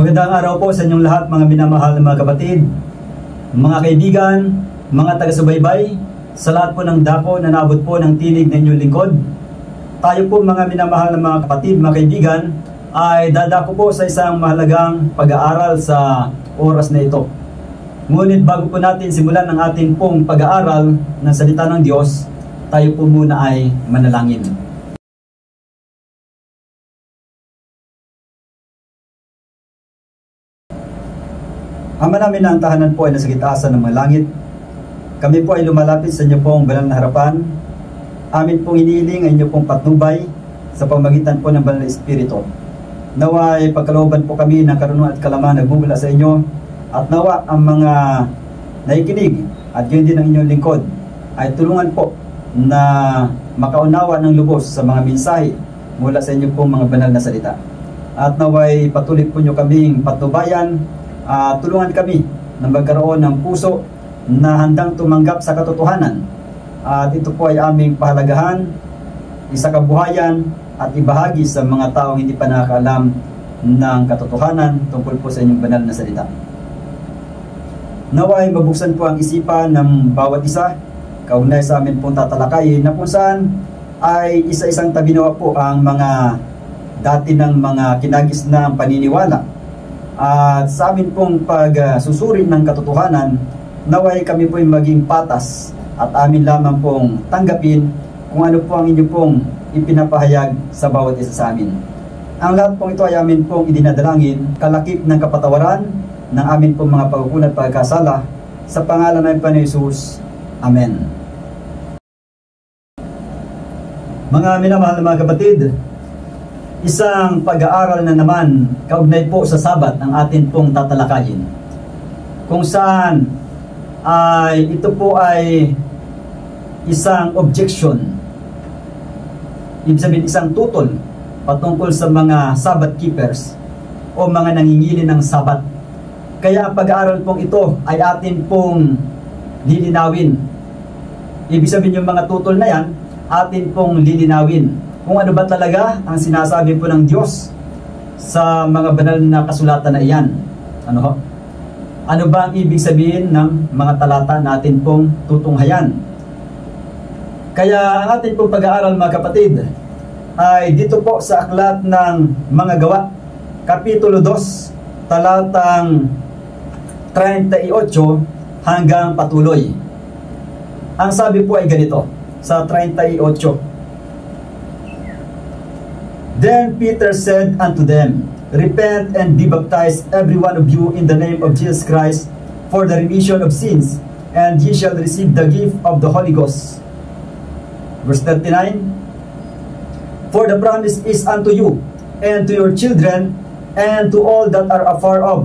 Magandang araw po sa inyong lahat, mga minamahal na mga kapatid, mga kaibigan, mga taga-subaybay, sa lahat po ng dako na naabot po ng tinig ng inyong lingkod. Tayo po mga minamahal na mga kapatid, mga kaibigan, ay dadako po sa isang mahalagang pag-aaral sa oras na ito. Ngunit bago po natin simulan ang ating pong pag-aaral ng salita ng Diyos, tayo po muna ay manalangin. Ama namin na ang tahanan po ay nasa gitaasan ng mga langit. Kami po ay lumalapit sa inyo pong banal na harapan. Amin pong iniiling ang inyo pong patnubay sa pamagitan po ng banal na Espiritu. Nawa ay pagkalooban po kami ng karunungan at kalaman nagmumula sa inyo. At nawa ang mga naikinig at yun din ang inyong lingkod ay tulungan po na makaunawa ng lubos sa mga mensahe mula sa inyo pong mga banal na salita. At nawa ay patuloy po nyo kaming patnubayan. Tulungan kami na magkaroon ng puso na handang tumanggap sa katotohanan. At ito po ay aming pahalagahan, isakabuhayan at ibahagi sa mga taong hindi pa nakakaalam ng katotohanan tungkol po sa inyong banal na salita. Naway mabuksan po ang isipan ng bawat isa, kaugnay sa amin pong tatalakayin na kung saan ay isa-isang tabinawa po ang mga dati ng mga kinagis na paniniwala. At sa amin pong pagsusuri ng katotohanan, naway kami po maging patas at amin lamang pong tanggapin kung ano po ang inyo pong ipinapahayag sa bawat isa sa amin. Ang lahat pong ito ay amin pong idinadalangin, kalakip ng kapatawaran ng amin pong mga pagkukulang at pagkasala sa pangalan ng Panginoon Jesus. Amen. Mga minamahal na mga kapatid, isang pag-aaral na naman kaugnay po sa Sabat ang atin pong tatalakayin. Kung saan ay ito po ay isang objection, ibig sabihin isang tutol patungkol sa mga Sabbath keepers o mga nangingili ng Sabat. Kaya ang pag-aaral pong ito ay atin pong lilinawin. Ibig sabihin yung mga tutol na yan, atin pong lilinawin kung ano ba talaga ang sinasabi po ng Diyos sa mga banal na kasulatan na iyan. Ano ba ang ibig sabihin ng mga talata na atin pong tutunghayan? Kaya ang atin pong pag-aaral mga kapatid ay dito po sa aklat ng mga gawa, Kapitulo 2, talatang 38 hanggang patuloy. Ang sabi po ay ganito sa 38. Then Peter said unto them, Repent and be baptized every one of you in the name of Jesus Christ for the remission of sins, and ye shall receive the gift of the Holy Ghost. Verse 39. For the promise is unto you, and to your children, and to all that are afar off,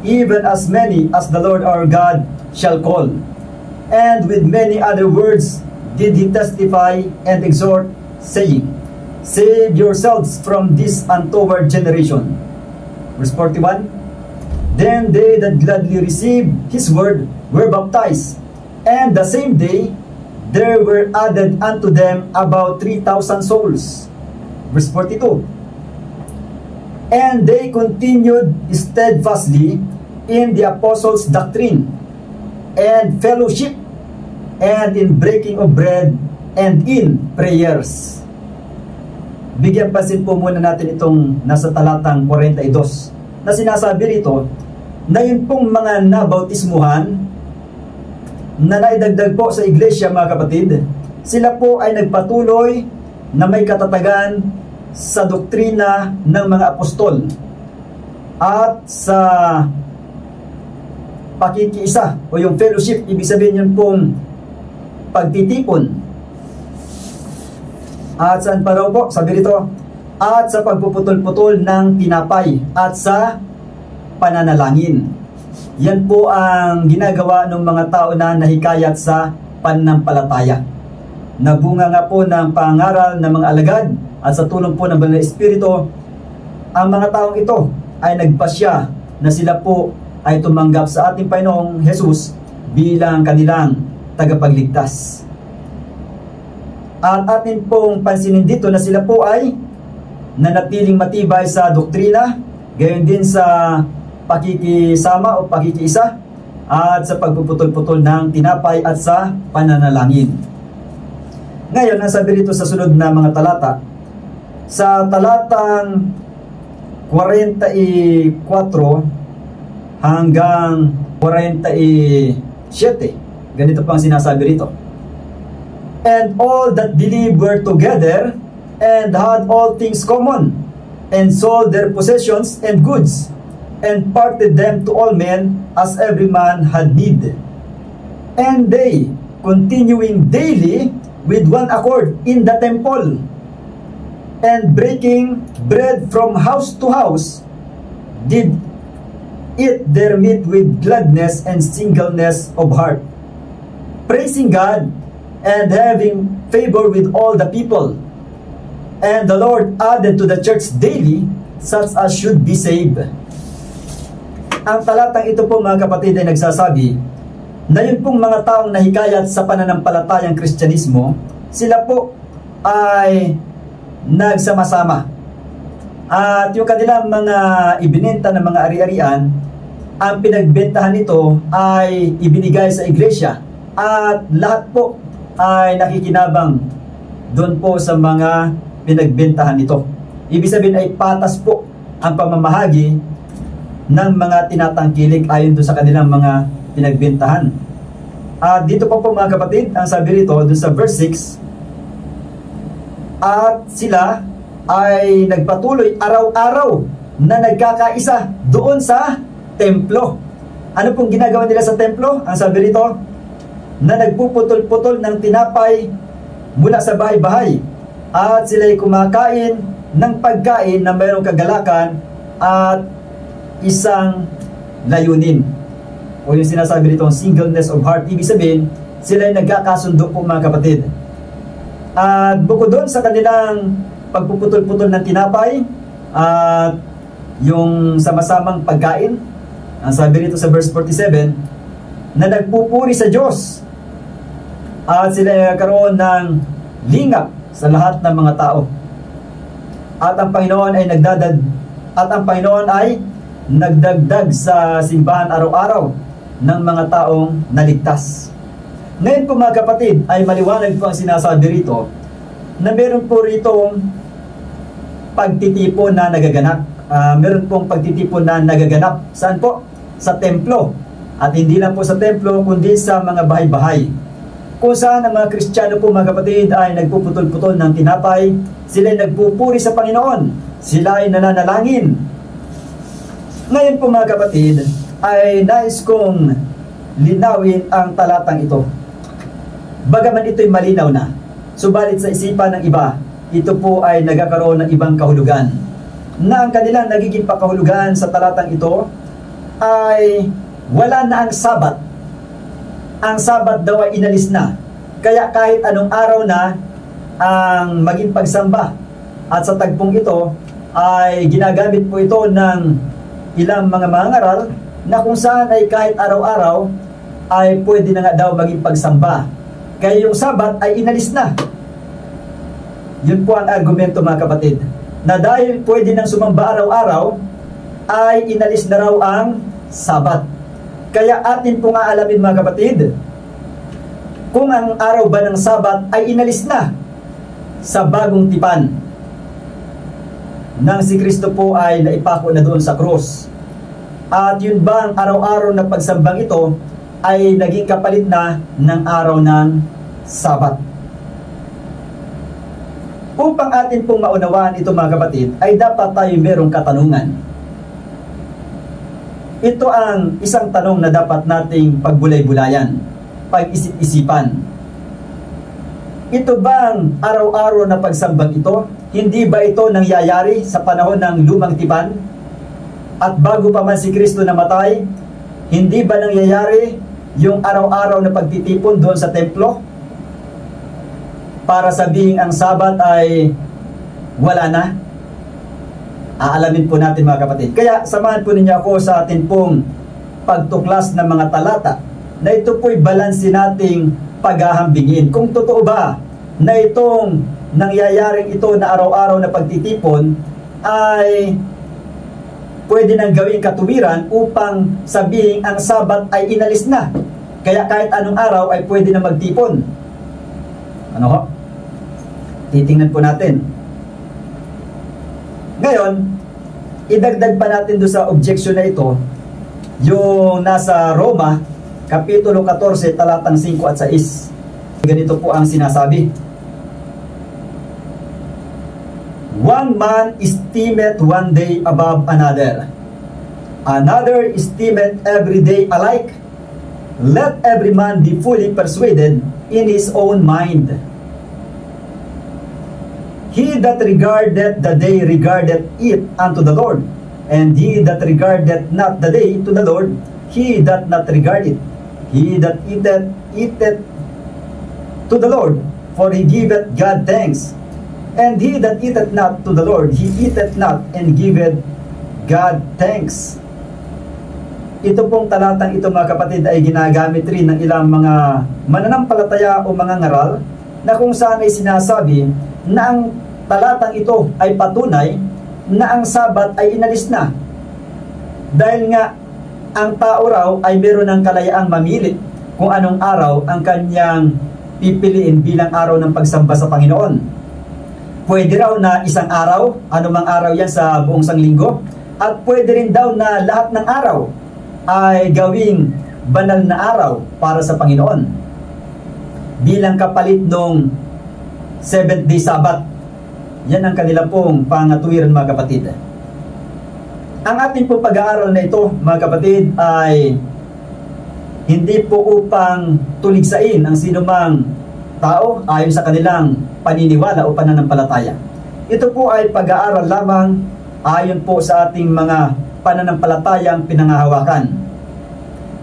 even as many as the Lord our God shall call. And with many other words did he testify and exhort, saying, Save yourselves from this untoward generation. Verse 41. Then they that gladly received his word were baptized, and the same day there were added unto them about 3,000 souls. Verse 42. And they continued steadfastly in the apostles' doctrine, and fellowship, and in breaking of bread, and in prayers. Bigyan pansin po muna natin itong nasa talatang 42 na sinasabi rito na yun pong mga nabautismuhan na naidagdag po sa iglesia mga kapatid, sila po ay nagpatuloy na may katatagan sa doktrina ng mga apostol at sa pakikiisa o yung fellowship, ibig sabihin yun pong pagtitipon. At saan pa raw po? Sabi rito, at sa pagpuputol-putol ng tinapay at sa pananalangin. Yan po ang ginagawa ng mga tao na nahikayat sa pananampalataya. Nabunga nga po ng pangaral ng mga alagad at sa tulong po ng Banal na Espiritu, ang mga taong ito ay nagpasya na sila po ay tumanggap sa ating Panginoong Jesus bilang kanilang tagapagligtas. At atin pong pansinin dito na sila po ay nanatiling matibay sa doktrina, gayon din sa pakikisama o pakikiisa, at sa pagpuputol-putol ng tinapay at sa pananalangin. Ngayon, ang sabi rito sa sunod na mga talata, sa talatang 44 hanggang 47, ganito pang sinasabi rito. And all that believed were together and had all things common, and sold their possessions and goods, and parted them to all men as every man had need. And they, continuing daily with one accord in the temple, and breaking bread from house to house, did eat their meat with gladness and singleness of heart, praising God and having favor with all the people. And the Lord added to the church daily such as should be saved. Ang talatang ito po, mga kapatid, ay nagsasabi na yun pong mga taong nahikayat sa pananampalatayang Kristyanismo, sila po ay nagsama-sama. At yung kanilang mga ibinenta ng mga ari-arian, ang pinagbentahan nito ay ibinigay sa iglesia. At lahat po ay nakikinabang doon po sa mga pinagbentahan nito. Ibig sabihin ay patas po ang pamamahagi ng mga tinatangkilik ayon doon sa kanilang mga pinagbentahan. At dito po mga kapatid, ang sabi rito doon sa verse 6, at sila ay nagpatuloy araw-araw na nagkakaisa doon sa templo. Ano pong ginagawa nila sa templo? Ang sabi rito, na nagpuputol-putol ng tinapay mula sa bahay-bahay, at sila ay kumakain ng pagkain na mayroong kagalakan at isang layunin, o yung sinasabi rito, singleness of heart. Ibig sabihin, sila ay nagkakasundo po mga kapatid. At bukod doon sa kanilang pagpuputol-putol ng tinapay at yung sama-samang pagkain, ang sabi rito sa verse 47, na nagpupuri sa Diyos, at sila ay nagkaroon ng lingap sa lahat ng mga tao. At ang Panginoon ay nagdagdag sa simbahan araw-araw ng mga taong naligtas. Ngayon po mga kapatid, ay maliwanag po ang sinasabi rito na meron po rito pagtitipon na nagaganap. Meron pong pagtitipon na nagaganap. Saan po? Sa templo. At hindi lang po sa templo, kundi sa mga bahay-bahay, kung saan ang mga Kristiyano po mga kapatid ay nagpuputol-putol ng tinapay, sila ay nagpupuri sa Panginoon, sila ay nananalangin. Ngayon po mga kapatid, ay nais kong linawin ang talatang ito. Bagaman ito'y malinaw na, subalit sa isipan ng iba, ito po ay nagkakaroon ng ibang kahulugan, na ang kanilang nagiging pakahulugan sa talatang ito ay wala na ang Sabat. Ang Sabat daw ay inalis na, kaya kahit anong araw na ang maging pagsamba. At sa tagpong ito ay ginagamit po ito ng ilang mga mangaral na kung saan ay kahit araw-araw ay pwede na nga daw maging pagsamba. Kaya yung Sabat ay inalis na. Yun po ang argumento mga kapatid, na dahil pwede nang sumamba araw-araw, ay inalis na raw ang Sabat. Kaya atin po nga alamin mga kapatid, kung ang araw ba ng Sabat ay inalis na sa bagong tipan nang si Kristo po ay naipako na doon sa krus. At yun ba ang araw-araw na pagsambang ito ay naging kapalit na ng araw ng Sabat. Upang atin pong maunawaan ito mga kapatid, ay dapat tayo merong katanungan. Ito ang isang tanong na dapat nating pagbulay-bulayan, pag-isip-isipan. Ito bang araw-araw na pagsambang ito? Hindi ba ito nangyayari sa panahon ng lumang tipan? At bago pa man si Kristo namatay, hindi ba nangyayari yung araw-araw na pagtitipon doon sa templo? Para sabihin ang Sabat ay wala na? Aalamin po natin mga kapatid. Kaya samahan po ninyo ako sa atin pong pagtuklas ng mga talata na ito po'y balansin nating paghahambingin. Kung totoo ba na itong nangyayaring ito na araw-araw na pagtitipon ay pwede nang gawing katuwiran upang sabihin ang Sabat ay inalis na. Kaya kahit anong araw ay pwede na magtipon. Ano ho? Titingnan po natin. Ngayon, idagdag pa natin doon sa objection na ito, yung nasa Roma, Kapitulo 14, talatang 5 at 6. Ganito po ang sinasabi. One man esteemeth one day above another. Another esteemeth every day alike. Let every man be fully persuaded in his own mind. He that regardeth the day regardeth it unto the Lord, and he that regardeth not the day to the Lord, he doth not regard it. He that eateth, eateth to the Lord, for he giveth God thanks. And he that eateth not to the Lord, he eateth not, and giveth God thanks. Ito pong talatang ito, mga kapatid, ay ginagamit rin ng ilang mga mananampalataya o mga ngaral na kung saan ay sinasabi na ang talatang ito ay patunay na ang Sabat ay inalis na. Dahil nga, ang tao raw ay meron ng kalayaang mamili kung anong araw ang kanyang pipiliin bilang araw ng pagsamba sa Panginoon. Pwede raw na isang araw, anumang araw yan sa buong sanglinggo, at pwede rin daw na lahat ng araw ay gawing banal na araw para sa Panginoon bilang kapalit nung 7th day Sabbath. Yan ang kanila pong pangatuwiran, mga kapatid. Ang ating pong pag-aaral na ito, mga kapatid, ay hindi po upang tuligsain ang sinumang tao ayon sa kanilang paniniwala o pananampalataya. Ito po ay pag-aaral lamang ayon po sa ating mga pananampalatayang pinangahawakan.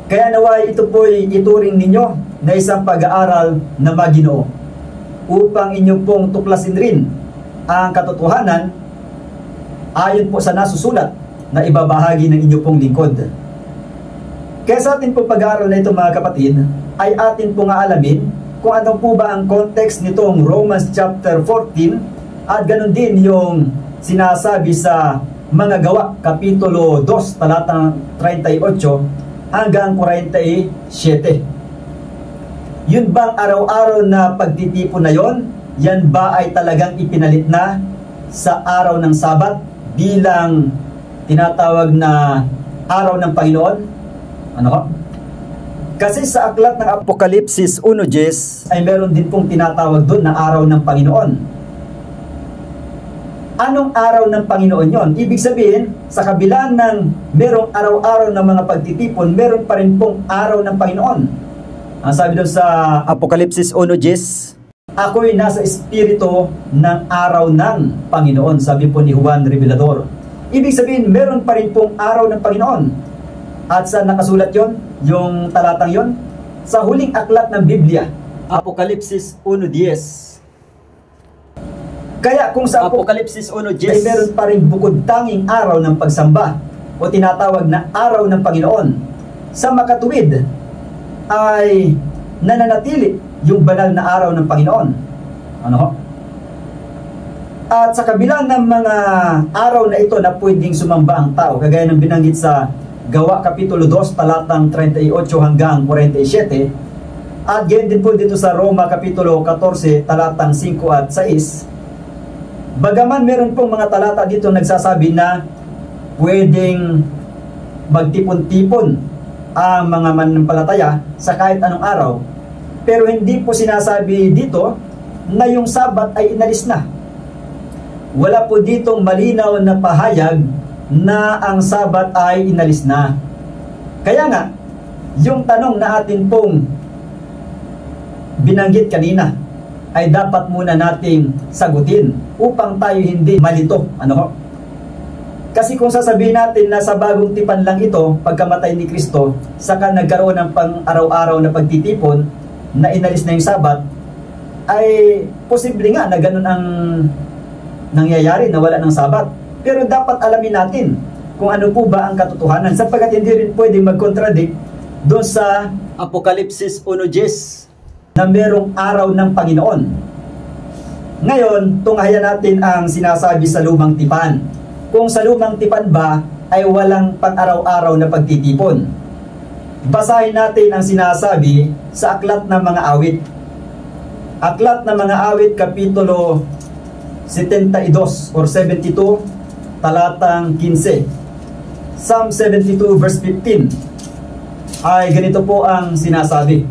Kaya naway ito po ay ituring ninyo na isang pag-aaral na maginoo upang inyo pong tuklasin rin ang katotohanan ayon po sa nasusulat na ibabahagi ng inyo pong lingkod. Kaya sa atin pong pag-aaral na ito, mga kapatid, ay atin pong aalamin kung ano po ba ang context nitong Romans chapter 14 at ganun din yung sinasabi sa mga gawa, Kapitulo 2, talatang 38 hanggang 47. Yun bang araw-araw na pagtitipon na yon? Yan ba ay talagang ipinalit na sa araw ng Sabat bilang tinatawag na araw ng Panginoon? Ano ho? Kasi sa aklat ng Apokalipsis 1:10 ay meron din pong tinatawag doon na araw ng Panginoon. Anong araw ng Panginoon yon? Ibig sabihin, sa kabila ng merong araw-araw ng mga pagtitipon, meron pa rin pong araw ng Panginoon. Ang sabi doon sa Apokalipsis 1:10, ako'y nasa espiritu ng araw ng Panginoon, sabi po ni Juan Revelador. Ibig sabihin, meron pa rin pong araw ng Panginoon. At saan nakasulat yon? Yung talatang yon? Sa huling aklat ng Biblia, Apokalipsis 1:10. Kaya kung sa Apokalipsis 1:10 ay meron pa rin bukod tanging araw ng pagsamba o tinatawag na araw ng Panginoon, sa makatuwid ay nananatili yung banal na araw ng Panginoon. Ano ho? At sa kabila ng mga araw na ito na pwedeng sumamba ang tao, kagaya ng binanggit sa Gawa Kapitulo 2, talatang 38 hanggang 47, at ganyan din po dito sa Roma Kapitulo 14, talatang 5 at 6, bagaman meron pong mga talata dito nagsasabi na pwedeng magtipon-tipon ang mga mananampalataya sa kahit anong araw, pero hindi po sinasabi dito na yung Sabat ay inalis na. Wala po ditong malinaw na pahayag na ang Sabat ay inalis na. Kaya nga, yung tanong na atin pong binanggit kanina ay dapat muna nating sagutin upang tayo hindi malito. Ano ho? Kasi kung sasabihin natin na sa bagong tipan lang ito, pagkamatay ni Kristo, saka nagkaroon ng pang-araw-araw na pagtitipon na inalis na yung Sabat, ay posible nga na ganun ang nangyayari, na wala ng Sabat. Pero dapat alamin natin kung ano po ba ang katotohanan, sapagkat hindi rin pwedeng mag-contradict doon sa Apokalipsis 1:10 na merong araw ng Panginoon. Ngayon, tunghayan natin ang sinasabi sa lumang tipan. Kung sa lumang tipan ba ay walang pang-araw-araw na pagtitipon. Basahin natin ang sinasabi sa Aklat ng Mga Awit. Aklat ng Mga Awit, Kapitulo 72 or 72, talatang 15. Psalm 72 verse 15 ay ganito po ang sinasabi.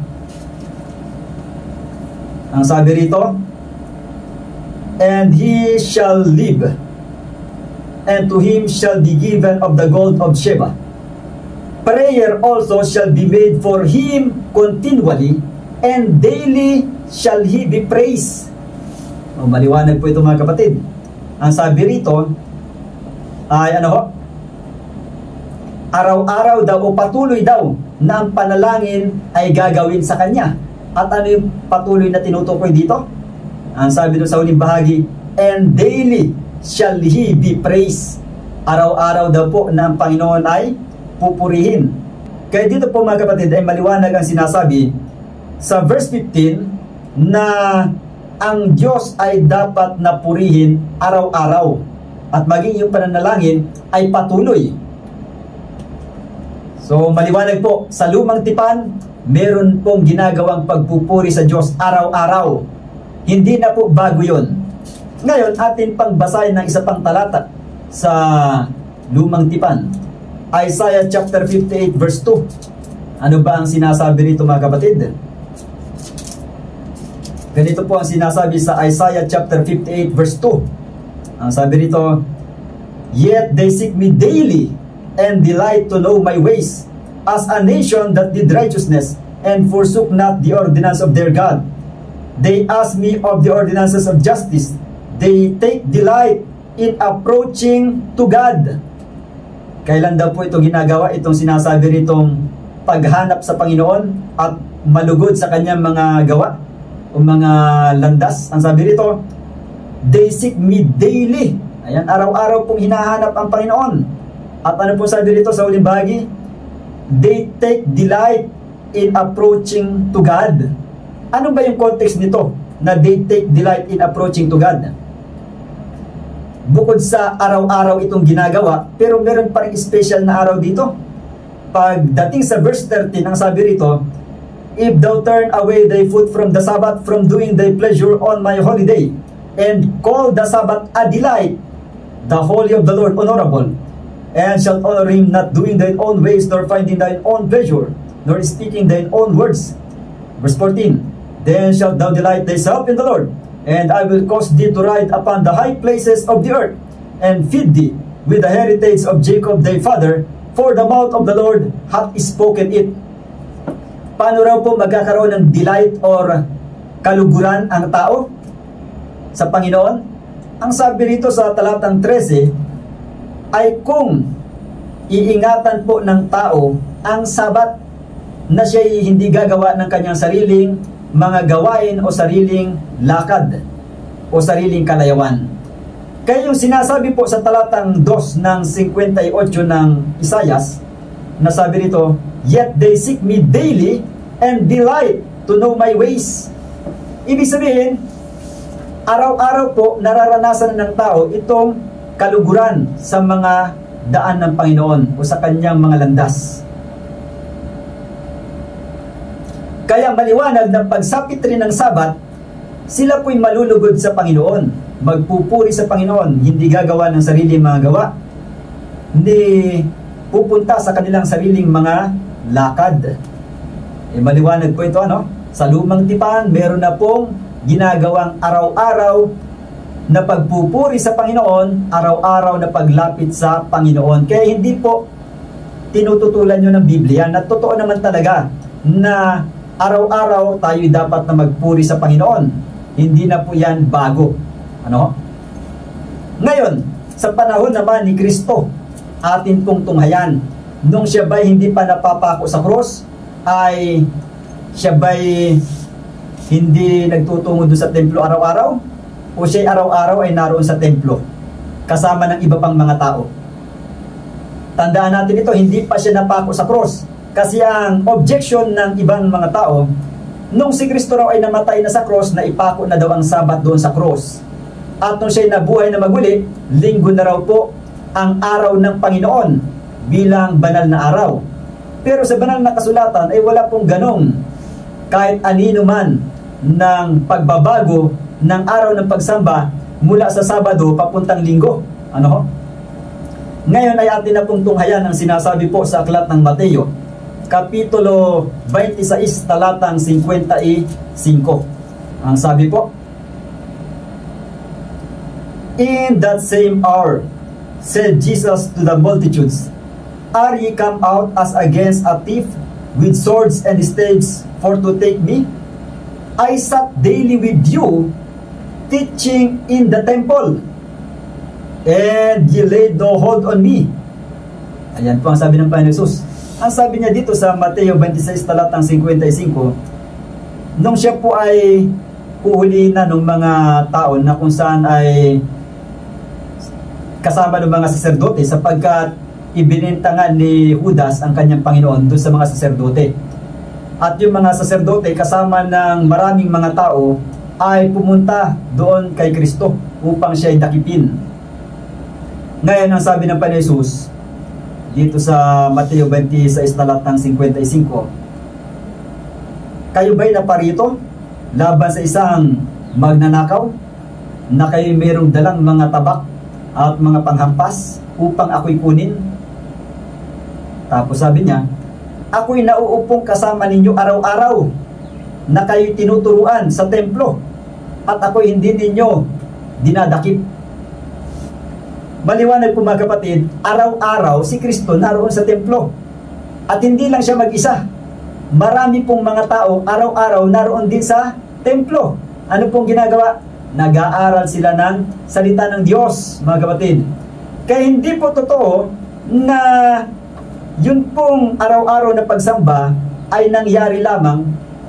Ang sabi rito, "And he shall live, and to him shall be given of the gold of Sheba. Prayer also shall be made for him continually, and daily shall he be praised." Maliwanag po ito mga kapatid. Ang sabi rito ay araw-araw daw o patuloy daw na ang panalangin ay gagawin sa kanya. At ano yung patuloy na tinutukoy dito? Ang sabi doon sa huling bahagi, "And daily shall he be praised." Araw-araw daw po na ang Panginoon ay pupurihin. Kaya dito po mga kapatid ay maliwanag ang sinasabi sa verse 15 na ang Diyos ay dapat na purihin araw-araw at maging yung pananalangin ay patuloy. So maliwanag po, sa Lumang Tipan meron pong ginagawang pagpupuri sa Diyos araw-araw. Hindi na po bago yun. Ngayon, atin pang basahin ng isa pang talata sa Lumang Tipan. Isaiah chapter 58 verse 2. Ano ba ang sinasabi rito mga kapatid? Ganito po ang sinasabi sa Isaiah chapter 58 verse 2. Ang sabi rito, "Yet they seek me daily and delight to know my ways, as a nation that did righteousness and forsook not the ordinance of their God. They ask me of the ordinances of justice. They take delight in approaching to God." Kailan daw po ito ginagawa? Itong sinasabi ritong paghanap sa Panginoon at malugod sa kanyang mga gawa o mga landas. Ang sabi rito, "They seek me daily." Ayan, araw-araw pong hinahanap ang Panginoon. At ano po sabi rito sa huling bahagi? "They take delight in approaching to God." Ano ba yung context nito na they take delight in approaching to God? Bukod sa araw-araw itong ginagawa, pero meron pa rin special na araw dito. Pagdating sa verse 13, ang sabi rito, "If thou turn away thy foot from the Sabbath, from doing thy pleasure on my holy day, and call the Sabbath a delight, the holy of the Lord honorable, and shalt honor him, not doing thine own ways, nor finding thine own pleasure, nor speaking thine own words." Verse 14, "Then shalt thou delight thyself in the Lord, and I will cause thee to ride upon the high places of the earth, and feed thee with the heritage of Jacob thy father, for the mouth of the Lord hath spoken it." Paano raw po magkakaroon ng delight or kaluguran ang tao sa Panginoon? Ang sabi rito sa talatang 13 ay kung iingatan po ng tao ang Sabat, na siya hindi gagawa ng kanyang sariling mga gawain o sariling lakad o sariling kalayawan. Kaya yung sinasabi po sa talatang 2 ng 58 ng Isayas, na sabi rito, "Yet they seek me daily and delight to know my ways." Ibig sabihin, araw-araw po nararanasan ng tao itong kaluguran sa mga daan ng Panginoon o sa kanyang mga landas. Kaya maliwanag na pagsapit rin ng Sabat, sila po'y malulugod sa Panginoon, magpupuri sa Panginoon, hindi gagawa ng sariling mga gawa, hindi pupunta sa kanilang sariling mga lakad. Maliwanag po ito, sa Lumang Tipan, meron na pong ginagawang araw-araw na pagpupuri sa Panginoon, araw-araw na paglapit sa Panginoon. Kaya hindi po tinututulan nyo ng Biblia, na totoo naman talaga na araw-araw tayo dapat na magpuri sa Panginoon. Hindi na po yan bago. Ngayon, sa panahon naman ni Kristo, atin pong tunghayan, nung siya ba'y hindi pa napapako sa cross, ay siya ba'y hindi nagtutungo doon sa templo araw-araw? O siya araw-araw ay naroon sa templo kasama ng iba pang mga tao? Tandaan natin ito, hindi pa siya napako sa cross. Kasi ang objection ng ibang mga tao, nung si Kristo raw ay namatay na sa cross, na ipako na daw ang Sabat doon sa cross. At nung siya nabuhay na maguli, linggo na raw po ang araw ng Panginoon bilang banal na araw. Pero sa banal na kasulatan ay wala pong ganong kahit anino man ng pagbabago ng araw ng pagsamba mula sa Sabado papuntang Linggo. Ano ho? Ngayon ay atin na pong tunghayan ang sinasabi po sa aklat ng Mateo, Kapitulo 26, talatang 55. Ang sabi po, "In that same hour, said Jesus to the multitudes, Are ye come out as against a thief with swords and staves for to take me? I sat daily with you, teaching in the temple, and ye laid no hold on me." Ayan po ang sabi ng Panginoon Jesus. Ang sabi niya dito sa Mateo 26, talatang 55, nung siya po ay huhulihin na ng mga tao na kung saan ay kasama ng mga saserdote, sapagkat ibinintangan ni Judas ang kanyang Panginoon doon sa mga saserdote. At yung mga saserdote kasama ng maraming mga tao ay pumunta doon kay Kristo upang siya ay dakipin. Ngayon ang sabi ng Panginoon Jesus dito sa Mateo 26 talatang 55, "Kayo ba'y naparito laban sa isang magnanakaw na kayo mayroong dalang mga tabak at mga panghampas upang ako'y kunin?" Tapos sabi niya, "Ako'y nauupong kasama ninyo araw-araw na kayo'y tinuturuan sa templo at ako'y hindi ninyo dinadakip." Maliwanag po mga kapatid, araw-araw si Kristo naroon sa templo. At hindi lang siya mag-isa. Marami pong mga tao araw-araw naroon din sa templo. Ano pong ginagawa? Nag-aaral sila ng salita ng Diyos, mga kapatid. Kaya hindi po totoo na yun pong araw-araw na pagsamba ay nangyari lamang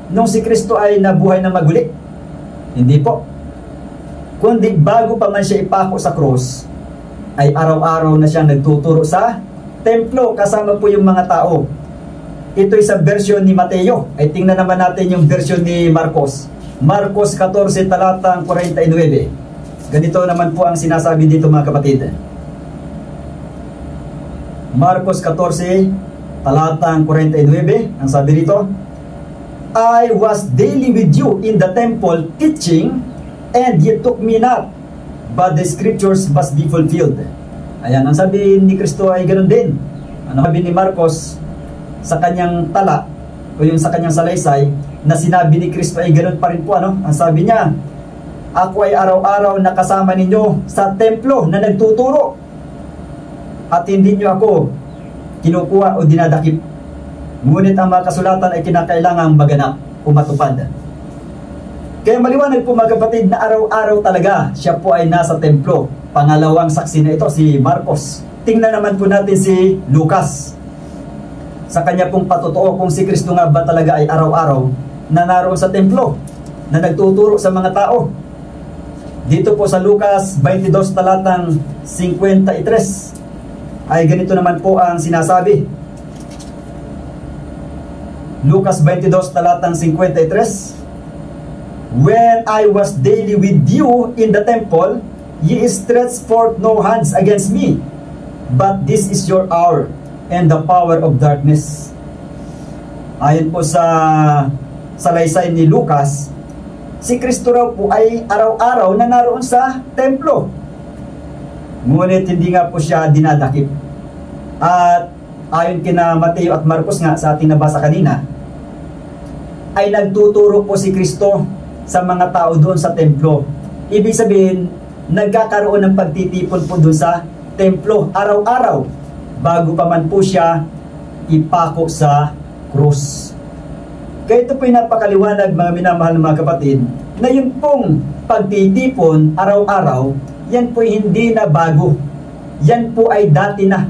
nung si Kristo ay nabuhay ng maguli. Hindi po. Kundi bago pa man siya ipako sa krus, ay araw-araw na siya nagtuturo sa templo kasama po yung mga tao. Ito'y sa version ni Mateo. Ay tingnan naman natin yung version ni Marcos. Marcos 14 talatang 49. Ganito naman po ang sinasabi dito mga kapatid. Marcos 14 talatang 49, ang sabi dito, "I was daily with you in the temple teaching, and ye took me not, but the scriptures must be fulfilled." Ayan, ang sabi ni Kristo ay ganoon din. Ano sabi ni Marcos sa kanyang tala o yung sa kanyang salaysay na sinabi ni Kristo ay ganoon pa rin po. Ano? Ang sabi niya, "Ako ay araw-araw nakasama ninyo sa templo na nagtuturo, at hindi nyo ako kinukuha o dinadakip. Ngunit ang mga kasulatan ay kinakailangang maganap o matupad." Kaya maliwanag po mga kapatid na araw-araw talaga siya po ay nasa templo. Pangalawang saksi na ito si Marcos. Tingnan naman po natin si Lucas. Sa kanya pong patotoo kung si Kristo nga ba talaga ay araw-araw na naroon sa templo, na nagtuturo sa mga tao. Dito po sa Lucas 22 talatang 53 ay ganito naman po ang sinasabi. Lucas 22 talatang 53, "When I was daily with you in the temple, ye stretched forth no hands against me, but this is your hour and the power of darkness." Ayon po sa salaysay ni Lucas, si Kristo raw po ay araw-araw na naroon sa templo. Ngunit hindi nga po siya dinadakip. At ayon kina Mateo at Marcos nga sa ating nabasa kanina, ay nagtuturo po si Kristo sa mga tao doon sa templo. Ibig sabihin, nagkakaroon ng pagtitipon po doon sa templo araw-araw bago pa man po siya ipako sa krus. Kaya ito po yung napakaliwanag mga minamahal na mga kapatid, na yung pong pagtitipon araw-araw, yan po hindi na bago. Yan po ay dati na.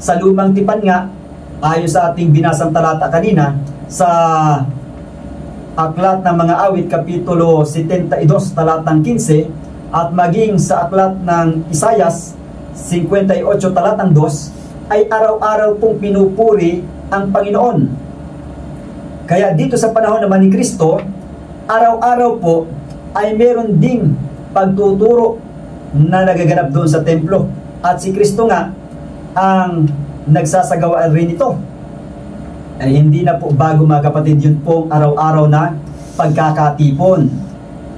Sa lumang tipan nga, ayon sa ating binasang talata kanina, sa Aklat ng Mga Awit, Kapitulo 72, talatang 15, at maging sa Aklat ng Isayas, 58, talatang 2, ay araw-araw pong pinupuri ang Panginoon. Kaya dito sa panahon naman ni Kristo, araw-araw po ay meron ding pagtuturo na nagaganap doon sa templo. At si Kristo nga ang nagsasagawa rin ito. Ay hindi na po bago mga kapatid, yun pong araw-araw na pagkakatipon.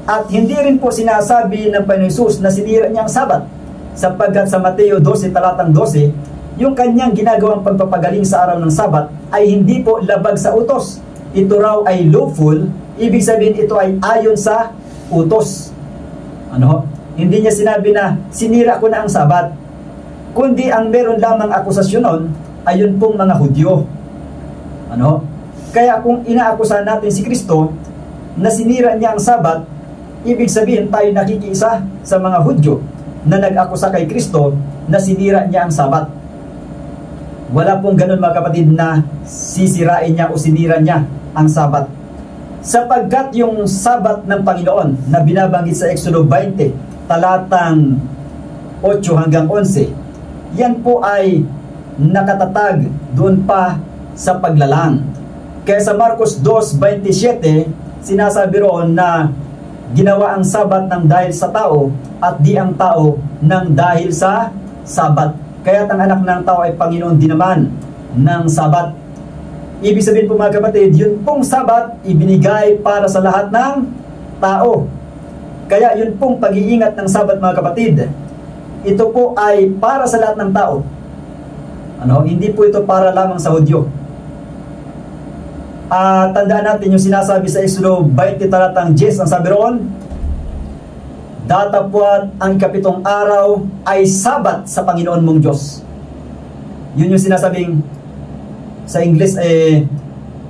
At hindi rin po sinasabi ng Panginoon Hesus na sinira niya ang Sabat, sapagkat sa Mateo 12 talatang 12, yung kanyang ginagawang pagpapagaling sa araw ng Sabat ay hindi po labag sa utos. Ito raw ay lawful, ibig sabihin ito ay ayon sa utos. Ano? Hindi niya sinabi na sinira ko na ang Sabat, kundi ang meron lamang akusasyon nun ay yun pong mga Hudyo. Ano? Kaya kung inaakusahan natin si Kristo na sinira niya ang Sabat, ibig sabihin tayo nakikiisa sa mga Hudyo na nag-akusa kay Kristo na sinira niya ang Sabat. Wala pong ganun mga kapatid na sisirain niya o sinira niya ang Sabat. Sapagkat yung Sabat ng Panginoon na binabanggit sa Exodo 20 talatang 8 hanggang 11, yan po ay nakatatag doon pa sa paglalang. Kaya sa Marcos 2:27, sinasabi roon na ginawa ang Sabat ng dahil sa tao at di ang tao ng dahil sa Sabat. Kaya ang anak ng tao ay Panginoon din naman ng Sabat. Ibig sabihin po mga kapatid, yun pong Sabat ibinigay para sa lahat ng tao. Kaya yun pong pag-iingat ng Sabat mga kapatid, ito po ay para sa lahat ng tao. Ano? Hindi po ito para lamang sa Hudyo. Tandaan natin yung sinasabi sa Exodo 20 talatang 10, ang sabi roon, datapwat ang ikapitong araw ay Sabat sa Panginoon mong Diyos. Yun yung sinasabing sa English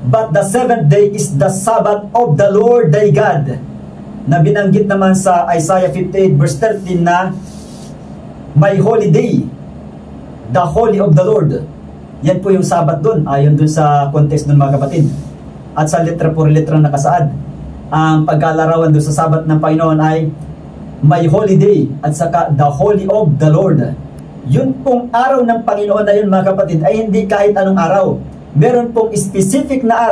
but the seventh day is the Sabbath of the Lord thy God, na binanggit naman sa Isaiah 58 verse 13 na my holy day, the holy of the Lord. Yan po yung Sabat dun, ayon dun sa context ng mga kapatid. At sa letra por letra nakasaad, ang pagkalarawan dun sa Sabat ng Panginoon ay my holy day at saka the holy of the Lord. Yun pong araw ng Panginoon na yun mga kapatid ay hindi kahit anong araw. Meron pong specific na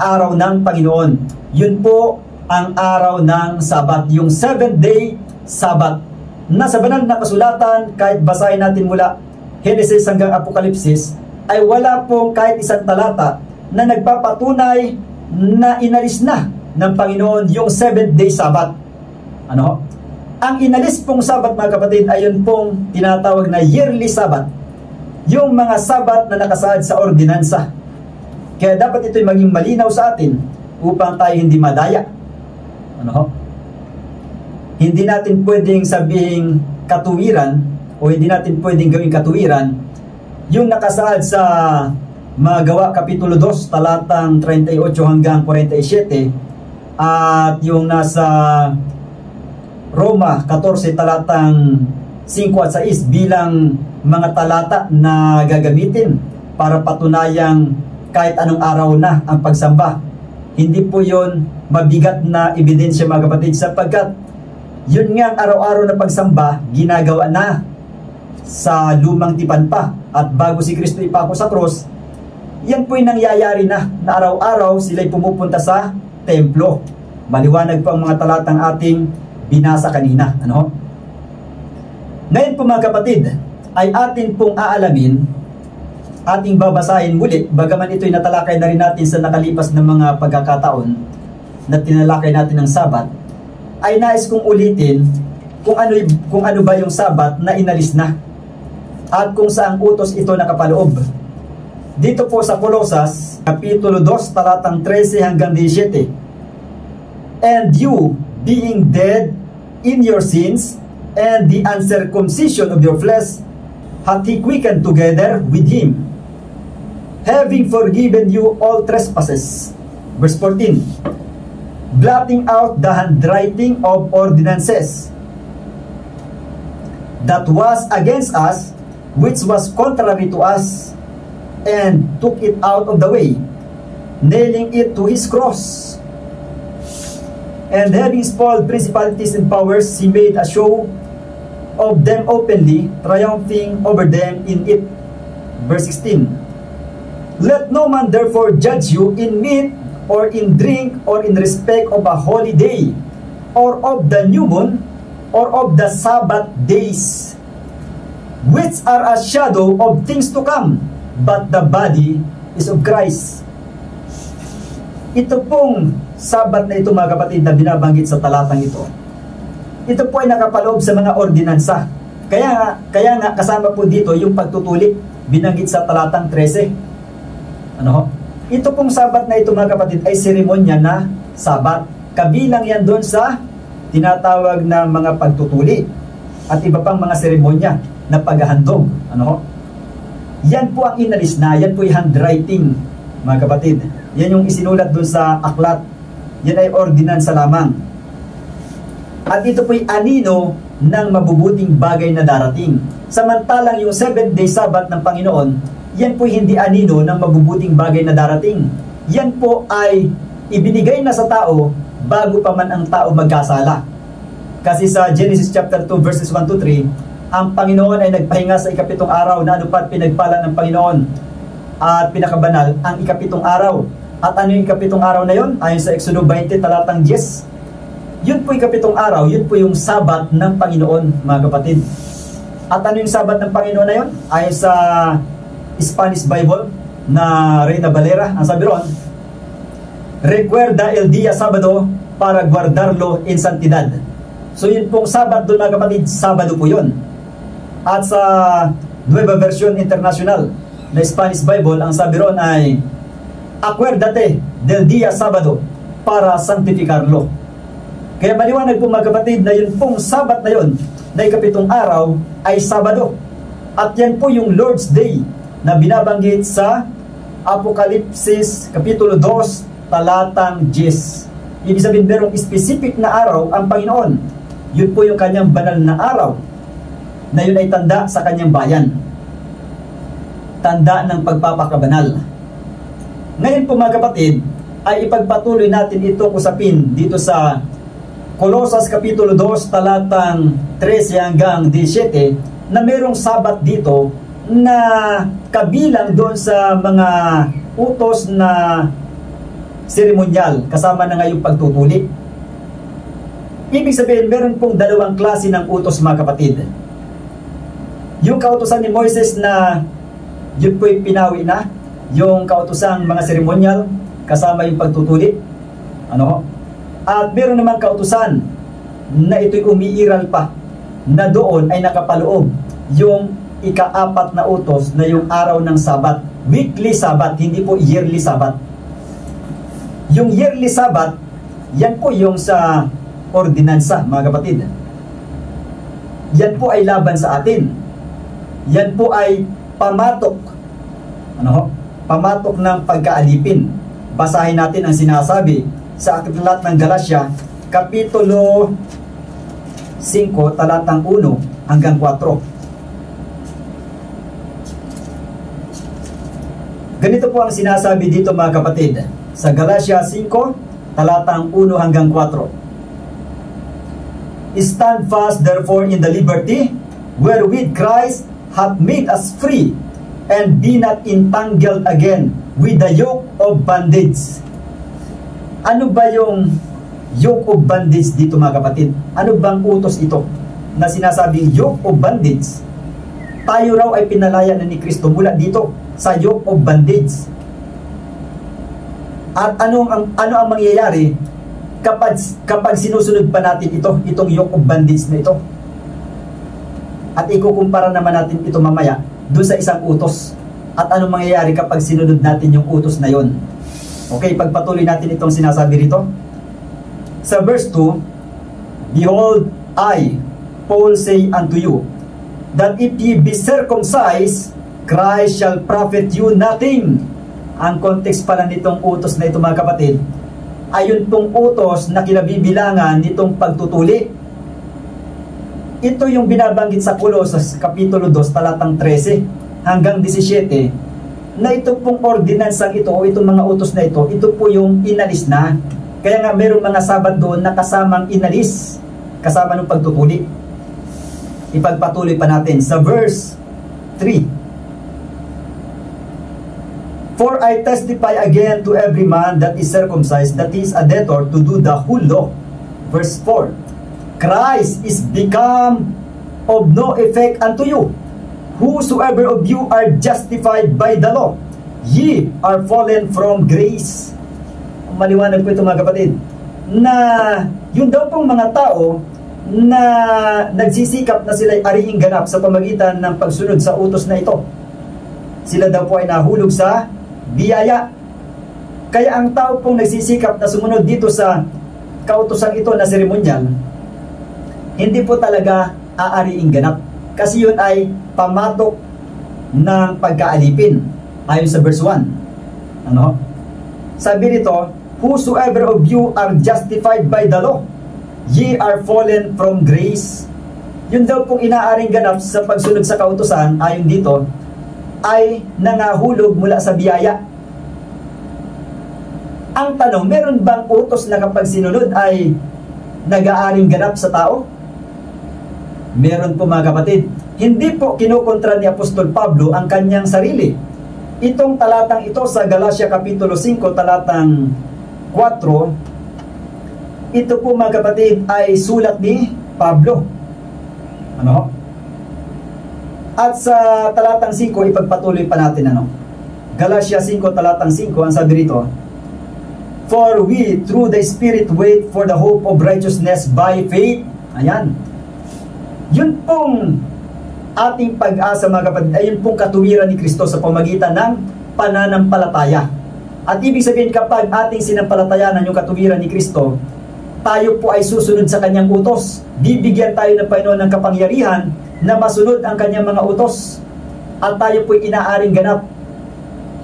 araw ng Panginoon. Yun po ang araw ng Sabat, yung 7th day Sabat. Nasa banal na kasulatan, kahit basahin natin mula Genesis hanggang Apokalipsis, ay wala pong kahit isang talata na nagpapatunay na inalis na ng Panginoon yung 7th day Sabat. Ano? Ang inalis pong Sabat mga kapatid ay yun pong tinatawag na yearly Sabat, yung mga Sabat na nakasaad sa ordinansa. Kaya dapat ito'y maging malinaw sa atin upang tayo hindi madaya. Ano? Hindi natin pwedeng sabihin katuwiran o hindi natin pwedeng gawing katuwiran yung nakasaad sa mga Gawa Kapitulo 2 talatang 38 hanggang 47 at yung nasa Roma 14 talatang 5 at 6 bilang mga talata na gagamitin para patunayang kahit anong araw na ang pagsamba. Hindi po yun mabigat na ebidensya mga kapatid, sapagkat yun nga ang araw-araw na pagsamba ginagawa na sa lumang tipan pa, at bago si Kristo ipako sa cross, yan po'y nangyayari na araw-araw sila'y pumupunta sa templo. Maliwanag po ang mga talatang ating binasa kanina. Ano? Ngayon po mga kapatid, ay atin pong aalamin, ating babasahin muli, bagaman ito'y natalakay na rin natin sa nakalipas na mga pagkakataon na tinalakay natin ng Sabat, ay nais kong ulitin kung ano ba yung Sabat na inalis na at kung saang utos ito nakapaloob. Dito po sa Colosas, Kapitulo 2, talatang 13 hanggang 17. And you, being dead in your sins, and the uncircumcision of your flesh, hath he quickened together with him, having forgiven you all trespasses. Verse 14. Blotting out the handwriting of ordinances that was against us, which was contrary to us, and took it out of the way, nailing it to his cross. And having spoiled principalities and powers, he made a show of them openly, triumphing over them in it. Verse 16. Let no man therefore judge you in meat, or in drink, or in respect of a holy day, or of the new moon, or of the Sabbath days. which are a shadow of things to come, but the body is of Christ. Ito pong Sabat na ito, mga kapatid, na binabanggit sa talatang ito, ito po ay nakapaloob sa mga ordinansa. Kaya nga kasama po dito yung pagtutuli, binanggit sa talatang 13. Ano? Ito pong Sabat na ito, mga kapatid, ay seremonya na Sabat. Kabilang yan doon sa tinatawag na mga pagtutuli at iba pang mga seremonya na paghahandog. Ano? Yan po ang inalis na, yan po yung handwriting, mga kapatid. Yan yung isinulat doon sa aklat. Yan ay ordinansa lamang. At ito po'y anino ng mabubuting bagay na darating. Samantalang yung 7-day Sabbath ng Panginoon, yan po'y hindi anino ng mabubuting bagay na darating. Yan po ay ibinigay na sa tao bago pa man ang tao magkasala. Kasi sa Genesis chapter 2 verses 1 to 3, ang Panginoon ay nagpahinga sa ikapitong araw na anupat pinagpala ng Panginoon at pinakabanal ang ikapitong araw. At ano yung ikapitong araw na yon? Ayon sa Exodo 20 talatang 10. Yun po yung ikapitong araw, yun po yung Sabat ng Panginoon, mga kapatid. At ano yung Sabat ng Panginoon na yon? Ayon sa Spanish Bible na Reina Valera, ang sabi ron, recuerda el día sábado para guardarlo en santidad. So yun pong Sabat doon, mga kapatid, Sabado po yun. At sa Nueva Version International na Spanish Bible, ang sabi ron ay acuérdate del día sábado para santificarlo. Kaya maliwanag po, mga kapatid, na yun pong Sabat na yun, na ikapitong araw, ay Sabado. At yan po yung Lord's Day na binabanggit sa Apokalipsis Kapitulo 2, talatang 10. Ibig sabihin, merong specific na araw ang Panginoon. Yun po yung kanyang banal na araw, na yun ay tanda sa kanyang bayan. Tanda ng pagpapakabanal. Ngayon po, mga kapatid, ay ipagpatuloy natin itong usapin dito sa Colosas Kapitulo 2, talatang 13 hanggang 17, na merong Sabat dito na kabilang doon sa mga utos na seremonyal, kasama na ngayong pagtutuli. Ibig sabihin, meron pong dalawang klase ng utos, mga kapatid. Yung kautusan ni Moises na yun po'y pinawi na, yung kautusang mga seremonyal kasama yung pagtutuli, ano? At meron namang kautusan na ito'y umiiral pa, na doon ay nakapaloob yung ika-4 na utos na yung araw ng Sabat, weekly Sabat, hindi po yearly Sabat. Yung yearly Sabat, yan po yung sa ordinansa, mga kapatid. Yan po ay laban sa atin. Yan po ay pamatok, ano? Pamatok ng pagkaalipin. Basahin natin ang sinasabi sa aklat ng Galatia, Kapitulo 5, talatang 1 hanggang 4. Ganito po ang sinasabi dito, mga kapatid, sa Galatia 5, talatang 1 hanggang 4. Stand fast therefore in the liberty wherewith Christ hath made us free, and be not entangled again with the yoke of bondage. Ano ba yung yoke of bondage dito, mga kapatid? Ano bang utos ito na sinasabing yoke of bondage? Tayo raw ay pinalaya na ni Kristo mula dito sa yoke of bondage. At ano ang mangyayari kapag sinusunod pa natin itong yoke of bondage na ito? At ikukumpara naman natin ito mamaya doon sa isang utos. At anong mangyayari kapag sinunod natin yung utos na yon? Okay, pagpatuloy natin itong sinasabi rito. Sa verse 2, behold, I, Paul, say unto you, that if ye be circumcised, Christ shall profit you nothing. Ang context pala nitong utos na ito, mga kapatid, ayun pong utos na kinabibilangan nitong pagtutuli. Ito yung binabanggit sa Colosas Kapitulo 2, talatang 13 hanggang 17, na ito pong ordinansang ito o itong mga utos na ito po yung inalis na. Kaya nga mayroong mga Sabat doon na kasamang inalis, kasama ng pagtutuli. Ipagpatuloy pa natin sa verse 3. For I testify again to every man that is circumcised, that he is a debtor to do the whole law. Verse 4. Christ is become of no effect unto you, whosoever of you are justified by the law, ye are fallen from grace. Maliwanag po ito mga kapatid, na yun daw pong mga tao na nagsisikap na sila'y ariing ganap sa pamagitan ng pagsunod sa utos na ito, sila daw po ay nahulog sa biyaya. Kaya ang tao pong nagsisikap na sumunod dito sa kautosan ito na seremonyal, hindi po talaga aariing ganap, kasi yun ay pamatok ng pagkaalipin ayon sa verse 1. Ano? Sabi nito, whosoever of you are justified by the law, ye are fallen from grace. Yun daw pong inaaring ganap sa pagsunod sa kautosan ayon dito ay nangahulog mula sa biyaya. Ang tanong, meron bang utos na kapag sinunod ay nag-aaring ganap sa tao? Meron po mga kapatid. Hindi po kinukontra ni Apostol Pablo ang kanyang sarili. Itong talatang ito sa Galatia Kapitulo 5, talatang 4, ito po mga kapatid ay sulat ni Pablo. Ano? At sa talatang 5, ipagpatuloy pa natin. Ano? Galatia 5, talatang 5, ang sabi rito, for we through the Spirit wait for the hope of righteousness by faith. Ayan. Yun pong ating pag-asa mga kapatid, ay yun pong katuwiran ni Kristo sa pamagitan ng pananampalataya. At ibig sabihin, kapag ating sinampalatayanan yung katuwiran ni Kristo, tayo po ay susunod sa kanyang utos. Bibigyan tayo ng Panginoon ng kapangyarihan na masunod ang kanyang mga utos. At tayo po ay inaaring ganap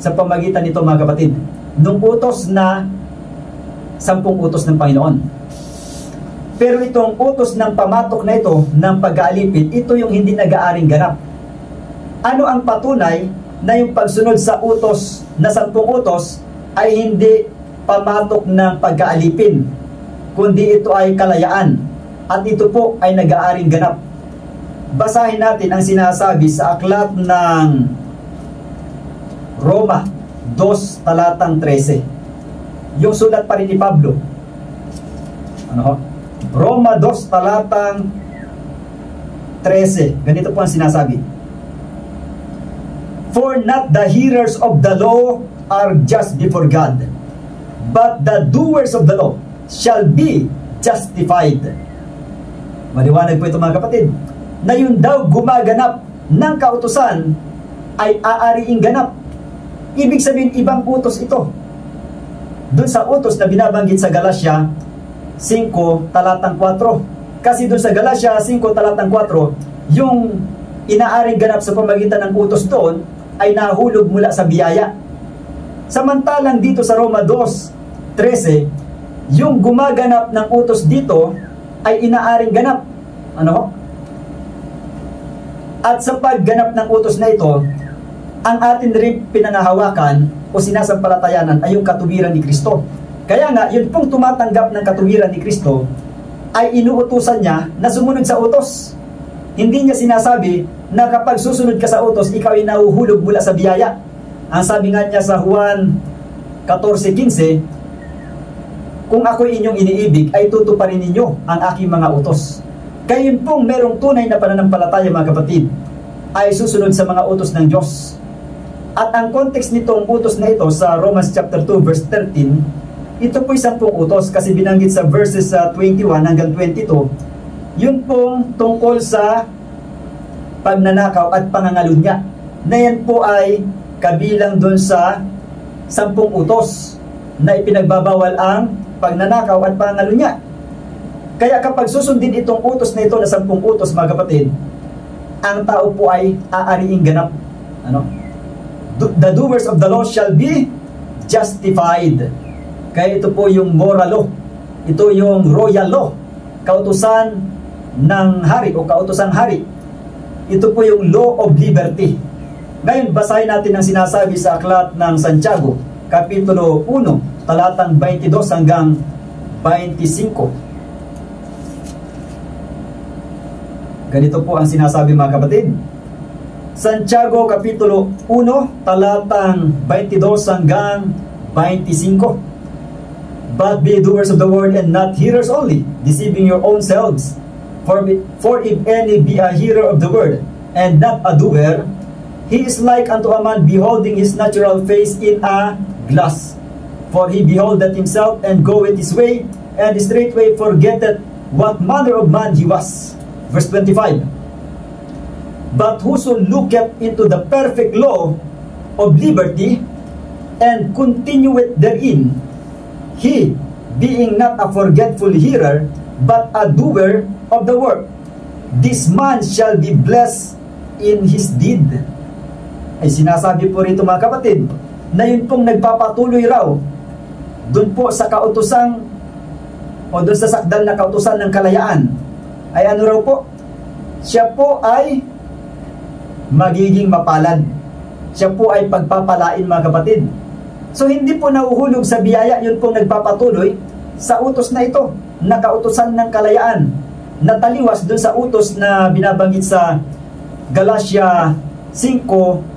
sa pamagitan nito mga kapatid, nung utos na 10 utos ng Panginoon. Pero itong utos ng pamatok na ito, ng pag-aalipin, ito yung hindi nag-aaring ganap. Ano ang patunay na yung pagsunod sa utos na 10 utos ay hindi pamatok ng pag-aalipin, kundi ito ay kalayaan, at ito po ay nag-aaring ganap? Basahin natin ang sinasabi sa aklat ng Roma 2, talatang 13. Yung sulat pa rin ni Pablo. Ano ho? Roma 2, talatang 13. Ganito po ang sinasabi. For not the hearers of the law are just before God, but the doers of the law shall be justified. Maliwanag po ito mga kapatid, na yun daw gumaganap ng kautusan ay aariing ganap. Ibig sabihin, ibang utos ito doon sa utos na binabanggit sa Galatia 5, talatang 4. Kasi doon sa Galatia 5, talatang 4, yung inaaring ganap sa pamagitan ng utos doon ay nahulog mula sa biyaya. Samantalang dito sa Roma 2:13, yung gumaganap ng utos dito ay inaaring ganap. Ano? At sa pagganap ng utos na ito, ang atin rin pinangahawakan o sinasampalatayanan ay yung katuwiran ni Kristo. Kaya nga, yun pong tumatanggap ng katuwiran ni Kristo ay inuutusan niya na sumunod sa utos. Hindi niya sinasabi na kapag susunod ka sa utos, ikaw ay nahuhulog mula sa biyaya. Ang sabi nga niya sa Juan 14:15, kung ako'y inyong iniibig, ay tutuparin ninyo ang aking mga utos. Kaya yun pong merong tunay na pananampalataya mga kapatid, ay susunod sa mga utos ng Diyos. At ang context nitong utos na ito sa Romans chapter 2 verse 13, ito po'y 10 utos, kasi binanggit sa verses 21 hanggang 22, yun pong tungkol sa pagnanakaw at pangangalunya, na yan po ay kabilang doon sa 10 utos na ipinagbabawal ang pagnanakaw at pangangalunya. Kaya kapag susundin itong utos na ito na 10 utos mga kapatid, ang tao po ay aariing ganap. Ano? The doers of the law shall be justified. Kaya ito po yung moral law. Ito yung royal law. Kautusan ng hari o kautosang hari. Ito po yung law of liberty. Ngayon, basahin natin ang sinasabi sa aklat ng Santiago, Kapitulo 1, talatang 22 hanggang 25. Ganito po ang sinasabi mga kapatid. Santiago Kapitulo 1, talatang 22 hanggang 25. But be doers of the word and not hearers only, deceiving your own selves. For if any be a hearer of the word and not a doer, he is like unto a man beholding his natural face in a glass. For he beholdeth himself, and goeth his way, and straightway forgetteth what manner of man he was. Verse 25. But whoso looketh into the perfect law of liberty, and continueth therein, he, being not a forgetful hearer, but a doer of the work, this man shall be blessed in his deed. Ay sinasabi po rito mga kapatid, na yun pong nagpapatuloy raw dun po sa kautosang o dun sa sakdal na kautusan ng kalayaan, ay ano raw po? Siya po ay magiging mapalad. Siya po ay pagpapalain mga kapatid. So hindi po nahuhulog sa biyaya, yun pong nagpapatuloy sa utos na ito, na kautusan ng kalayaan, na taliwas dun sa utos na binabanggit sa Galatia 5,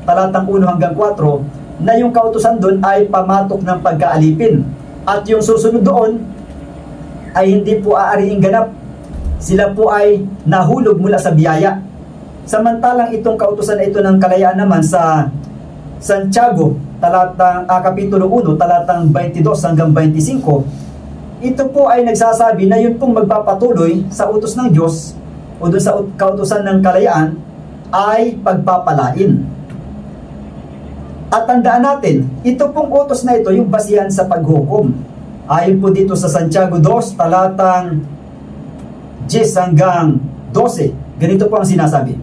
talatang 1 hanggang 4, na yung kautusan doon ay pamatok ng pagkaalipin. At yung susunod doon ay hindi po aariing ganap. Sila po ay nahulog mula sa biyaya. Samantalang itong kautusan na ito ng kalayaan naman sa Santiago, Kapitulo 1, talatang 22 hanggang 25, ito po ay nagsasabi na yun pong magpapatuloy sa utos ng Diyos o doon sa kautusan ng kalayaan ay pagpapalain. At tandaan natin, ito pong utos na ito yung basihan sa paghukom. Ayon po dito sa Santiago 2, talatang 10 hanggang 12. Ganito po ang sinasabi.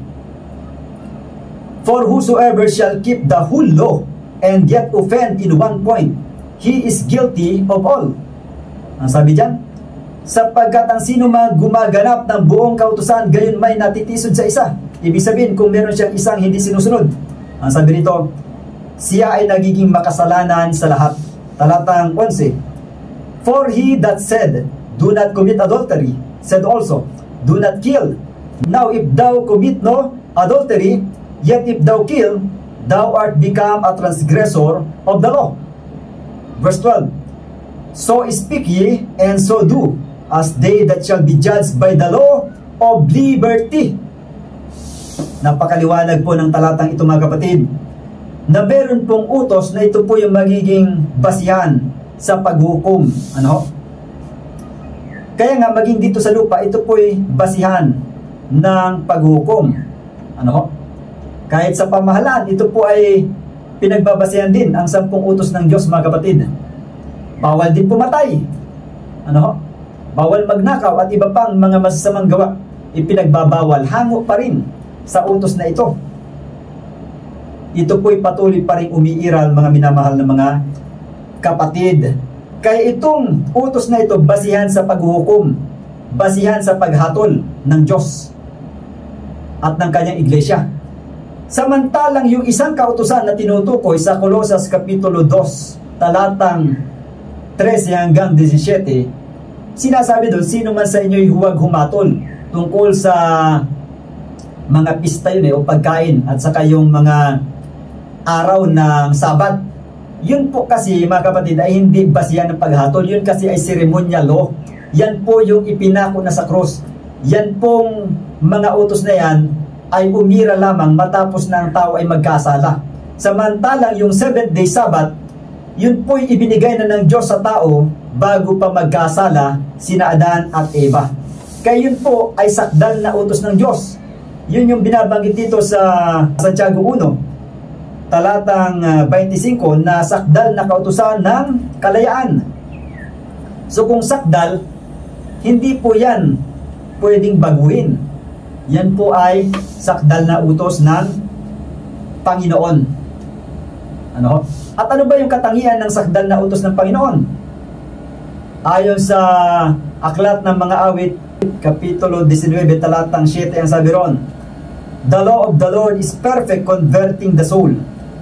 For whosoever shall keep the whole law and yet offend in one point, he is guilty of all. Ang sabi dyan, sapagkat ang sino man gumaganap ng buong kautusan, gayon may natitisod sa isa. Ibig sabihin, kung meron siyang isang hindi sinusunod, ang sabi nito, siya ay nagiging makasalanan sa lahat. Talatang 11. For he that said, do not commit adultery, said also, do not kill. Now if thou commit no adultery, yet if thou kill, thou art become a transgressor of the law. Verse 12. So speak ye, and so do, as they that shall be judged by the law of liberty. Napakaliwanag po ng talatang ito mga kapatid, na meron pong utos na ito po yung magiging basihan sa paghukom. Ano? Kaya nga maging dito sa lupa, ito po ay basihan ng paghukom. Ano? Kahit sa pamahalaan, ito po ay pinagbabasihan din ang 10 utos ng Diyos mga kapatid. Bawal din pumatay. Ano? Bawal magnakaw at iba pang mga masasamang gawa. Ipinagbabawal, hango pa rin sa utos na ito. Ito po'y patuloy pa rin umiiral mga minamahal na mga kapatid. Kaya itong utos na ito basihan sa paghuhukom, basihan sa paghatol ng Diyos at ng kanyang iglesia. Samantalang yung isang kautusan na tinutukoy sa Colosas Kapitulo 2, talatang 13 hanggang 17, sinasabi doon, sino man sa inyo'y huwag humatol tungkol sa mga pista yun o pagkain at saka yung mga araw ng Sabat. Yun po kasi mga kapatid ay hindi basihan ng paghatol. Yun kasi ay ceremonial law. Yan po yung ipinako na sa cross. Yan pong mga utos na yan ay umira lamang matapos na ang tao ay magkasala. Samantalang yung 7th day Sabbath, yun po'y ibinigay na ng Diyos sa tao bago pa magkasala sina Adan at Eva. Kaya yun po ay sakdal na utos ng Diyos. Yun yung binabanggit dito sa Santiago 1, talatang 25, na sakdal na kautusan ng kalayaan. So kung sakdal, hindi po yan pwedeng baguhin. Yan po ay sakdal na utos ng Panginoon. Ano? At ano ba yung katangian ng sakdal na utos ng Panginoon? Ayon sa Aklat ng Mga Awit, Kapitulo 19, talatang 7, ang sabi ron, the law of the Lord is perfect, converting the soul.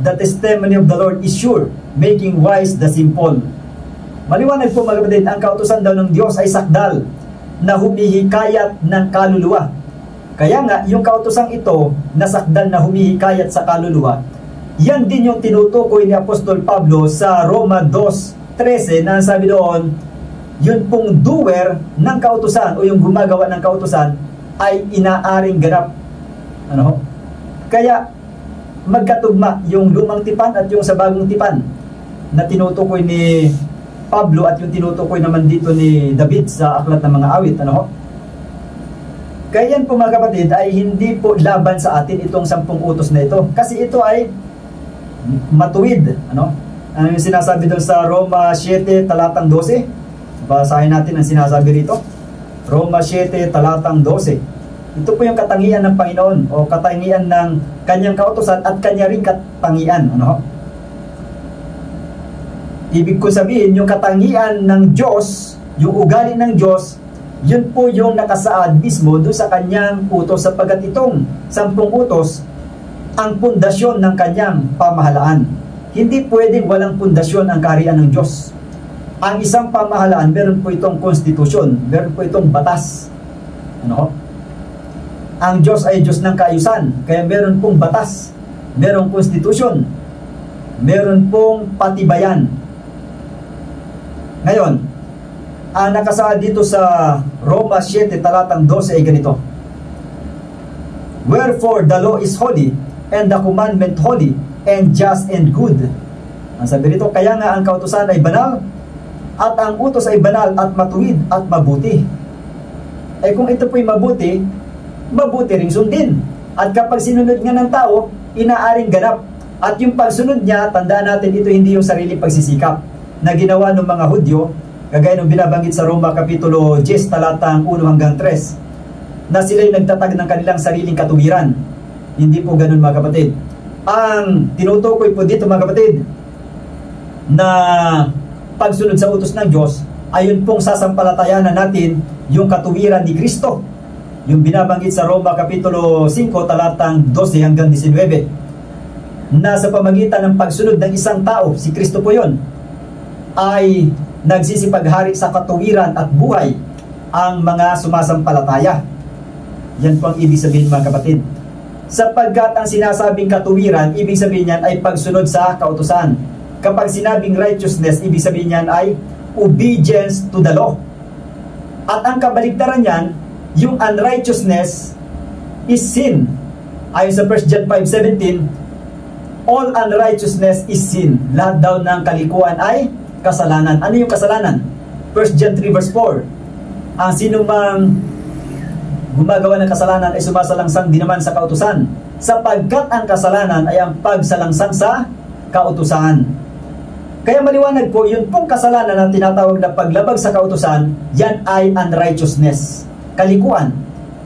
The testimony of the Lord is sure, making wise the simple. Maliwanag po mga kapatid, ang kautusan daw ng Diyos ay sakdal na humihikayat ng kaluluwa. Kaya nga, yung kautosang ito na sakdal na humihikayat sa kaluluwa, yan din yung tinutukoy ni Apostol Pablo sa Roma 2:13 na sabi doon, yun pong doer ng kautusan o yung gumagawa ng kautusan ay inaaring ganap. Ano? Kaya magkatugma yung lumang tipan at yung sa bagong tipan na tinutukoy ni Pablo at yung tinutukoy naman dito ni David sa Aklat ng Mga Awit. Ano ho? Kaya yan po mga kapatid ay hindi po laban sa atin itong 10 utos na ito. Kasi ito ay matuwid. Ano? Ano yung sinasabi doon sa Roma 7 talatang 12? Basahin natin ang sinasabi rito. Roma 7 talatang 12. Ito po yung katangian ng Panginoon o katangian ng kanyang kautusan at kanya ring katangian. Ano? Ibig ko sabihin, yung katangian ng Diyos, yung ugali ng Diyos, yun po yung nakasaad mismo doon sa kanyang utos, sapagkat itong 10 utos ang pundasyon ng kanyang pamahalaan. Hindi pwedeng walang pundasyon ang kaharian ng Diyos. Ang isang pamahalaan, meron po itong konstitusyon, meron po itong batas. Ano? Ang Diyos ay Diyos ng kaayusan, kaya meron pong batas, merong konstitusyon, meron pong patibayan. Ngayon, ang nakasaad dito sa Roma 7 talatang 12 ay ganito. Wherefore the law is holy, and the commandment holy, and just and good. Ang sabi rito, kaya nga ang kautusan ay banal, at ang utos ay banal at matuwid at mabuti. Eh kung ito po'y mabuti, mabuti ring sundin. At kapag sinunod nga ng tao, inaaring ganap. At yung pagsunod niya, tandaan natin, ito hindi yung sariling pagsisikap na ginawa ng mga Hudyo, kagaya ng binabanggit sa Roma Kapitulo 10 talatang 1 hanggang 3, na sila'y nagtatag ng kanilang sariling katuwiran. Hindi po ganun mga kapatid. Ang tinutukoy po dito mga kapatid na pagsunod sa utos ng Diyos, ayun pong sasampalatayanan natin yung katuwiran ni Kristo, yung binabanggit sa Roma Kapitulo 5 talatang 12 hanggang 19, na sa pamagitan ng pagsunod ng isang tao, si Kristo po yun, ay nagsisipaghari sa katuwiran at buhay ang mga sumasampalataya. Yan po ang ibig sabihin mga kapatid. Sapagkat ang sinasabing katuwiran, ibig sabihin niyan ay pagsunod sa kautusan. Kapag sinabing righteousness, ibig sabihin niyan ay obedience to the law. At ang kabaligtaran niyan, yung unrighteousness is sin. Ayon sa 1 John 5:17, all unrighteousness is sin. Lahat daw ng kalikuan ay kasalanan. Ano yung kasalanan? 1 John 3 verse 4. Ang sinumang gumagawa ng kasalanan ay sumasalangsang din naman sa kautusan, sapagkat ang kasalanan ay ang pagsalangsang sa kautusan. Kaya maliwanag po, yun pong kasalanan na tinatawag na paglabag sa kautusan, yan ay unrighteousness, kalikuan.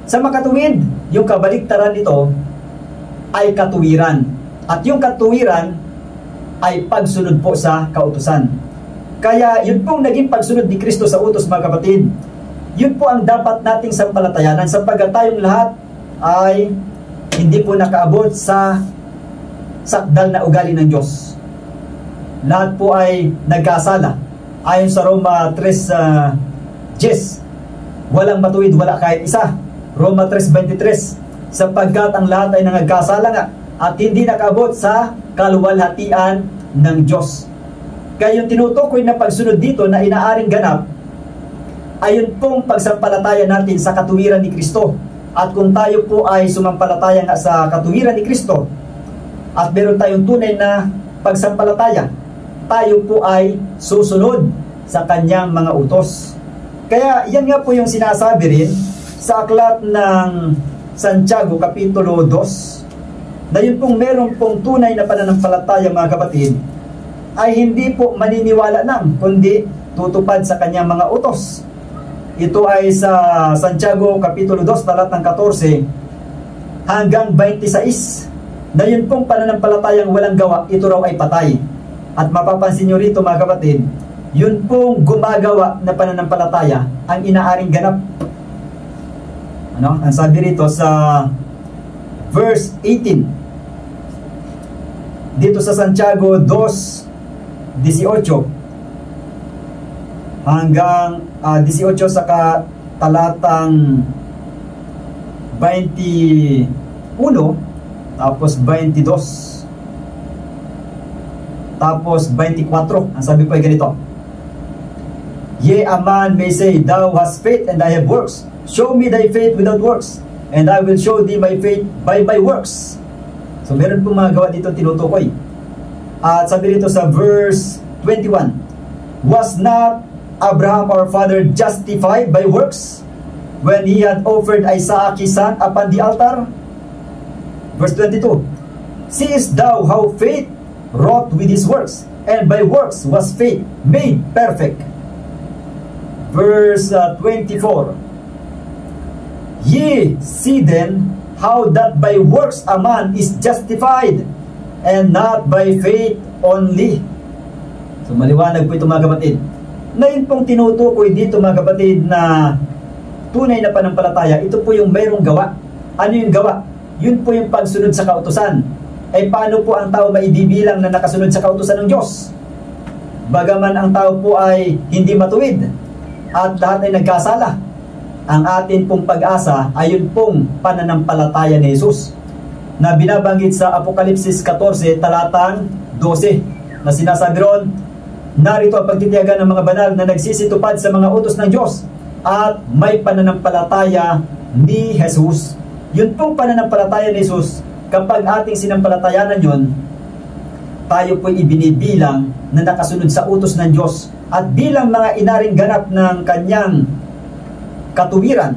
Sa makatuwid, yung kabaliktaran nito ay katuwiran. At yung katuwiran ay pagsunod po sa kautusan. Kaya yun pong naging pagsunod ni Kristo sa utos mga kapatid, yun po ang dapat nating sampalatayanan, sapagkat tayong lahat ay hindi po nakaabot sa sakdal na ugali ng Diyos. Lahat po ay nagkasala. Ayon sa Roma 3:10, walang matuwid, wala kahit isa. Roma 3:23, sapagkat ang lahat ay nangagkasala nga at hindi nakaabot sa kaluwalhatian ng Diyos. Kaya yung tinutukoy na pagsunod dito na inaaring ganap, ayun pong pagsampalataya natin sa katuwiran ni Kristo. At kung tayo po ay sumampalataya nga sa katuwiran ni Kristo at meron tayong tunay na pagsampalataya, tayo po ay susunod sa kanyang mga utos. Kaya yan nga po yung sinasabi rin sa aklat ng Santiago Kapitulo 2, na yun pong meron pong tunay na pananampalataya mga kapatid ay hindi po maniniwala lang, kundi tutupad sa kanyang mga utos. Ito ay sa Santiago Kapitulo 2 talatang 14 hanggang 26, na yun pong pananampalatayang walang gawa, ito raw ay patay. At mapapansin nyo rito mga kapatid, yun pong gumagawa na pananampalataya ang inaaring ganap. Ano? Ang sabi rito sa verse 18 dito sa Santiago 2:18 hanggang 18 sa talatang 21 tapos 22 tapos 24. Ang sabi po ay ganito: Yea, a man may say, Thou hast faith and I have works. Show me thy faith without works, and I will show thee my faith by my works. So meron pong mga gawa dito tinutukoy. At sabi rito sa verse 21, was not Abraham our father justified by works when he had offered Isaac his son upon the altar? Verse 22, seest thou how faith wrought with his works, and by works was faith made perfect. Verse 24, ye see then how that by works a man is justified, and not by faith only. So maliwanag po ito mga kapatid. Na yun pong tinutukoy dito mga kapatid na tunay na panampalataya, ito po yung mayroong gawa. Ano yung gawa? Yun po yung pagsunod sa kautusan. Ay paano po ang tao maibibilang na nakasunod sa kautusan ng Diyos? Bagaman ang tao po ay hindi matuwid at lahat ay nagkasala, ang atin pong pag-asa ay yun pong pananampalataya ni Jesus na binabanggit sa Apokalipsis 14 talatang 12 na sinasabi ron, narito ang pagtitiyagan ng mga banal na nagsisitupad sa mga utos ng Diyos at may pananampalataya ni Jesus. Yun pong pananampalataya ni Jesus, kapag ating sinampalatayanan yun, tayo po'y ibinibilang na nakasunod sa utos ng Diyos at bilang mga inaring ganap ng kanyang katuwiran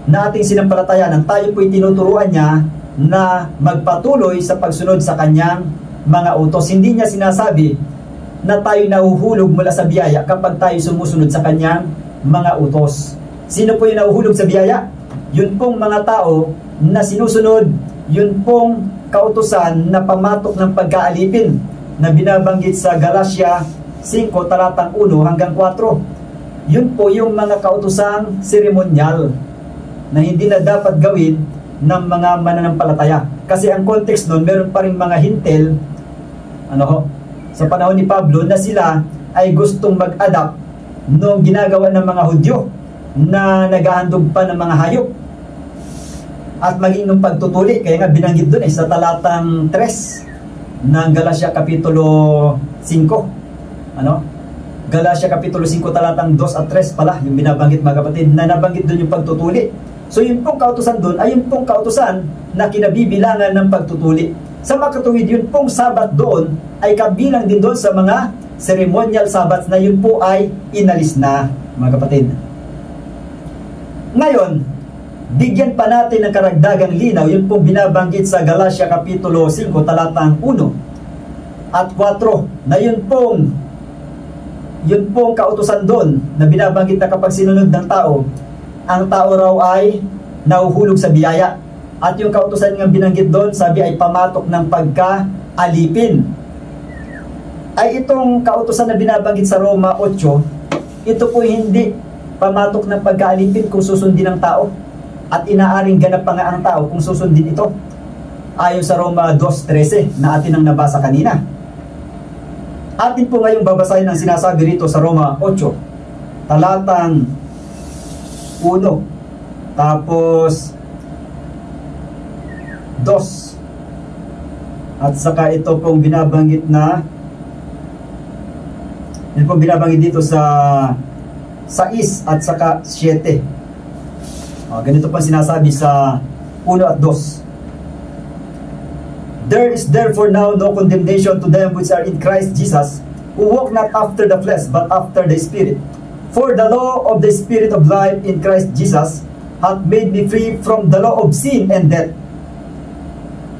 na ating sinampalatayanan, tayo po'y tinuturuan niya na magpatuloy sa pagsunod sa kanyang mga utos. Hindi niya sinasabi na tayo nahuhulog mula sa biyaya kapag tayo sumusunod sa kanyang mga utos. Sino po yung nahuhulog sa biyaya? Yun pong mga tao na sinusunod yun pong kautusan na pamatok ng pagkaalipin na binabanggit sa Galatia 5 talatang 1 hanggang 4. Yun po yung mga kautusang seremonyal na hindi na dapat gawin ng mga mananampalataya. Kasi ang context nun, meron pa rin mga hintel sa panahon ni Pablo na sila ay gustong mag-adapt nung ginagawa ng mga Hudyo na naghahandog pa ng mga hayop at maging ng pagtutuli. Kaya nga binanggit doon sa talatang 3 ng Galatia Kapitulo 5. Galatia Kapitulo 5 talatang 2 at 3 pala yung binabanggit mga kapatid, na nabanggit doon yung pagtutuli. So yun pong kautusan doon ay yung pong kautusan na kinabibilangan ng pagtutuli. Sa makatuwid, yun pong Sabat doon ay kabilang din doon sa mga ceremonial Sabbaths na yun po ay inalis na mga kapatid. Ngayon, bigyan pa natin ng karagdagang linaw, yun pong binabanggit sa Galatia Kapitulo 5 talatang 1 at 4 na yun pong kautusan doon na binabanggit na kapag sinunod ng tao, ang tao raw ay nahuhulog sa biyaya. At yung kautusan nga binanggit doon, sabi ay pamatok ng pagkaalipin. Ay itong kautusan na binabanggit sa Roma 8, ito po hindi pamatok ng pagkaalipin kung susundin ng tao. At inaaring ganap pa nga ang tao kung susundin ito. Ayon sa Roma 2:13 na atin ang nabasa kanina. Atin po ngayong babasahin ang sinasabi rito sa Roma 8, talatang 1, tapos 2, at saka ito pong binabanggit na yun pong binabanggit dito sa 6 at saka 7. Ganito pang sinasabi sa 1 at 2. There is therefore now no condemnation to them which are in Christ Jesus, who walk not after the flesh but after the Spirit. For the law of the Spirit of life in Christ Jesus hath made me free from the law of sin and death.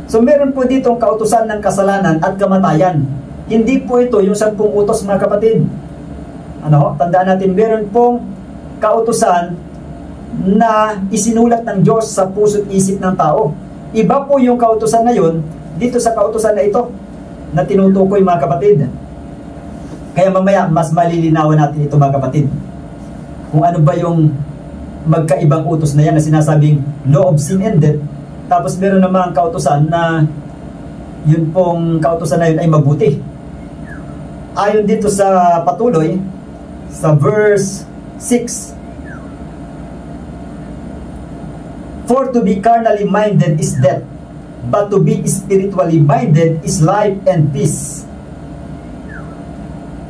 So meron po ditong kautusan ng kasalanan at kamatayan. Hindi po ito yung 10 utos mga kapatid. Tandaan natin, meron pong kautusan na isinulat ng Diyos sa puso't isip ng tao. Iba po yung kautusan na yun dito sa kautusan na ito na tinutukoy mga kapatid. Kaya mamaya mas malilinawan natin ito mga kapatid, kung ano ba yung magkaibang utos na yan na sinasabing law of sin and death. Tapos meron namang kautusan na yun pong kautusan na yun ay mabuti. Ayon dito sa patuloy sa verse 6, for to be carnally minded is death, but to be spiritually minded is life and peace.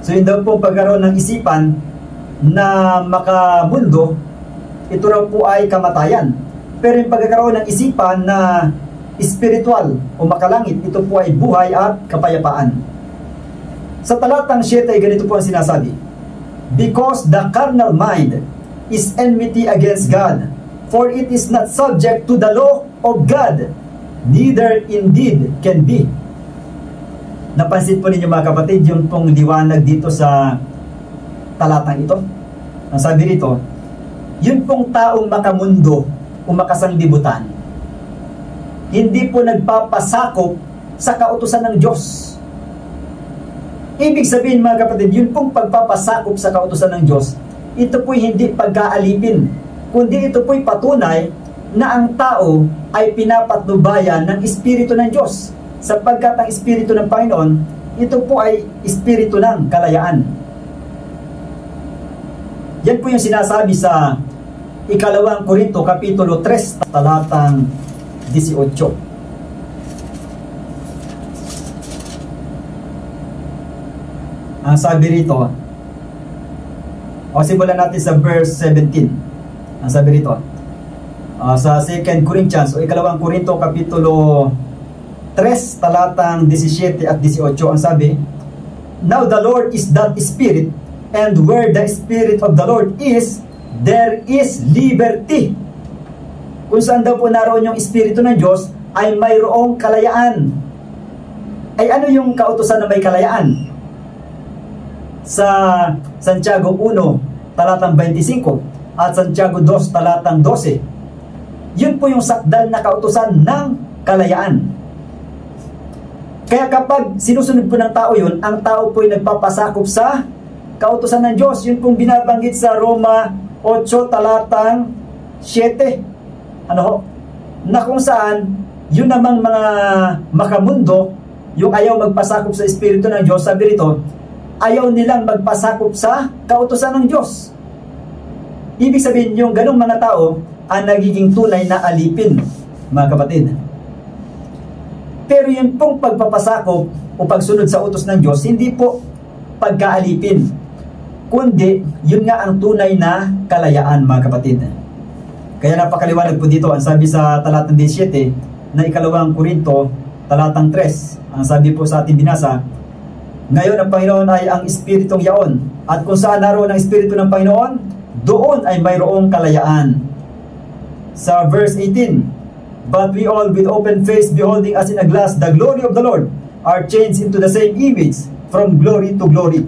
So yun daw po pagkaroon ng isipan na makamundo, ito raw po ay kamatayan. Pero yung pagkakaroon ng isipan na spiritual o makalangit. Ito po ay buhay at kapayapaan. Sa talatang 7 ay ganito po ang sinasabi, because the carnal mind is enmity against God, for it is not subject to the law of God, neither indeed can be. Napansin po ninyo mga kapatid, yung pong liwanag dito sa talatang ito. Ang sabi rito, yun pong taong makamundo o makasanglibutan, hindi po nagpapasakop sa kautusan ng Diyos. Ibig sabihin mga kapatid, yun pong pagpapasakop sa kautusan ng Diyos, ito po'y hindi pagkaalipin, kundi ito po'y patunay na ang tao ay pinapatnubayan ng Espiritu ng Diyos, sapagkat ang Espiritu ng Panginoon, ito po ay Espiritu ng kalayaan. Yan po yung sinasabi sa 2 Korinto Kapitulo 3, talatang 18. Ang sabi rito, o simulan natin sa verse 17. Ang sabi rito, sa 2 Corinthians o 2 Korinto Kapitulo 3, talatang 17 at 18, ang sabi, now the Lord is that Spirit, and where the Spirit of the Lord is, there is liberty. Kung saan daw po naroon yung Espiritu ng Diyos, ay mayroong kalayaan. Ay ano yung kautusan na may kalayaan? Sa Santiago 1, talatang 25, at Santiago 2, talatang 12, yun po yung sakdal na kautusan ng kalayaan. Kaya kapag sinusunod po ng tao yun, ang tao po ay nagpapasakop sa kautusan ng Diyos. Yun pong binabanggit sa Roma 8, talatang 7. Na kung saan, yun namang mga makamundo, yung ayaw magpasakop sa Espiritu ng Diyos, sabi rito, ayaw nilang magpasakop sa kautusan ng Diyos. Ibig sabihin, yung ganong mga tao ang nagiging tunay na alipin, mga kapatid. Pero yun pong pagpapasakop o pagsunod sa utos ng Diyos, hindi po pagkaalipin, kundi yun nga ang tunay na kalayaan, mga kapatid. Kaya napakaliwanag po dito, ang sabi sa talatang 17 na 2 Korinto, talatang 3, ang sabi po sa ating binasa, ngayon ang Panginoon ay ang Espiritong yaon, at kung saan naroon ang Espiritu ng Panginoon, doon ay mayroong kalayaan. Sa verse 18, but we all with open face beholding as in a glass the glory of the Lord are changed into the same image from glory to glory,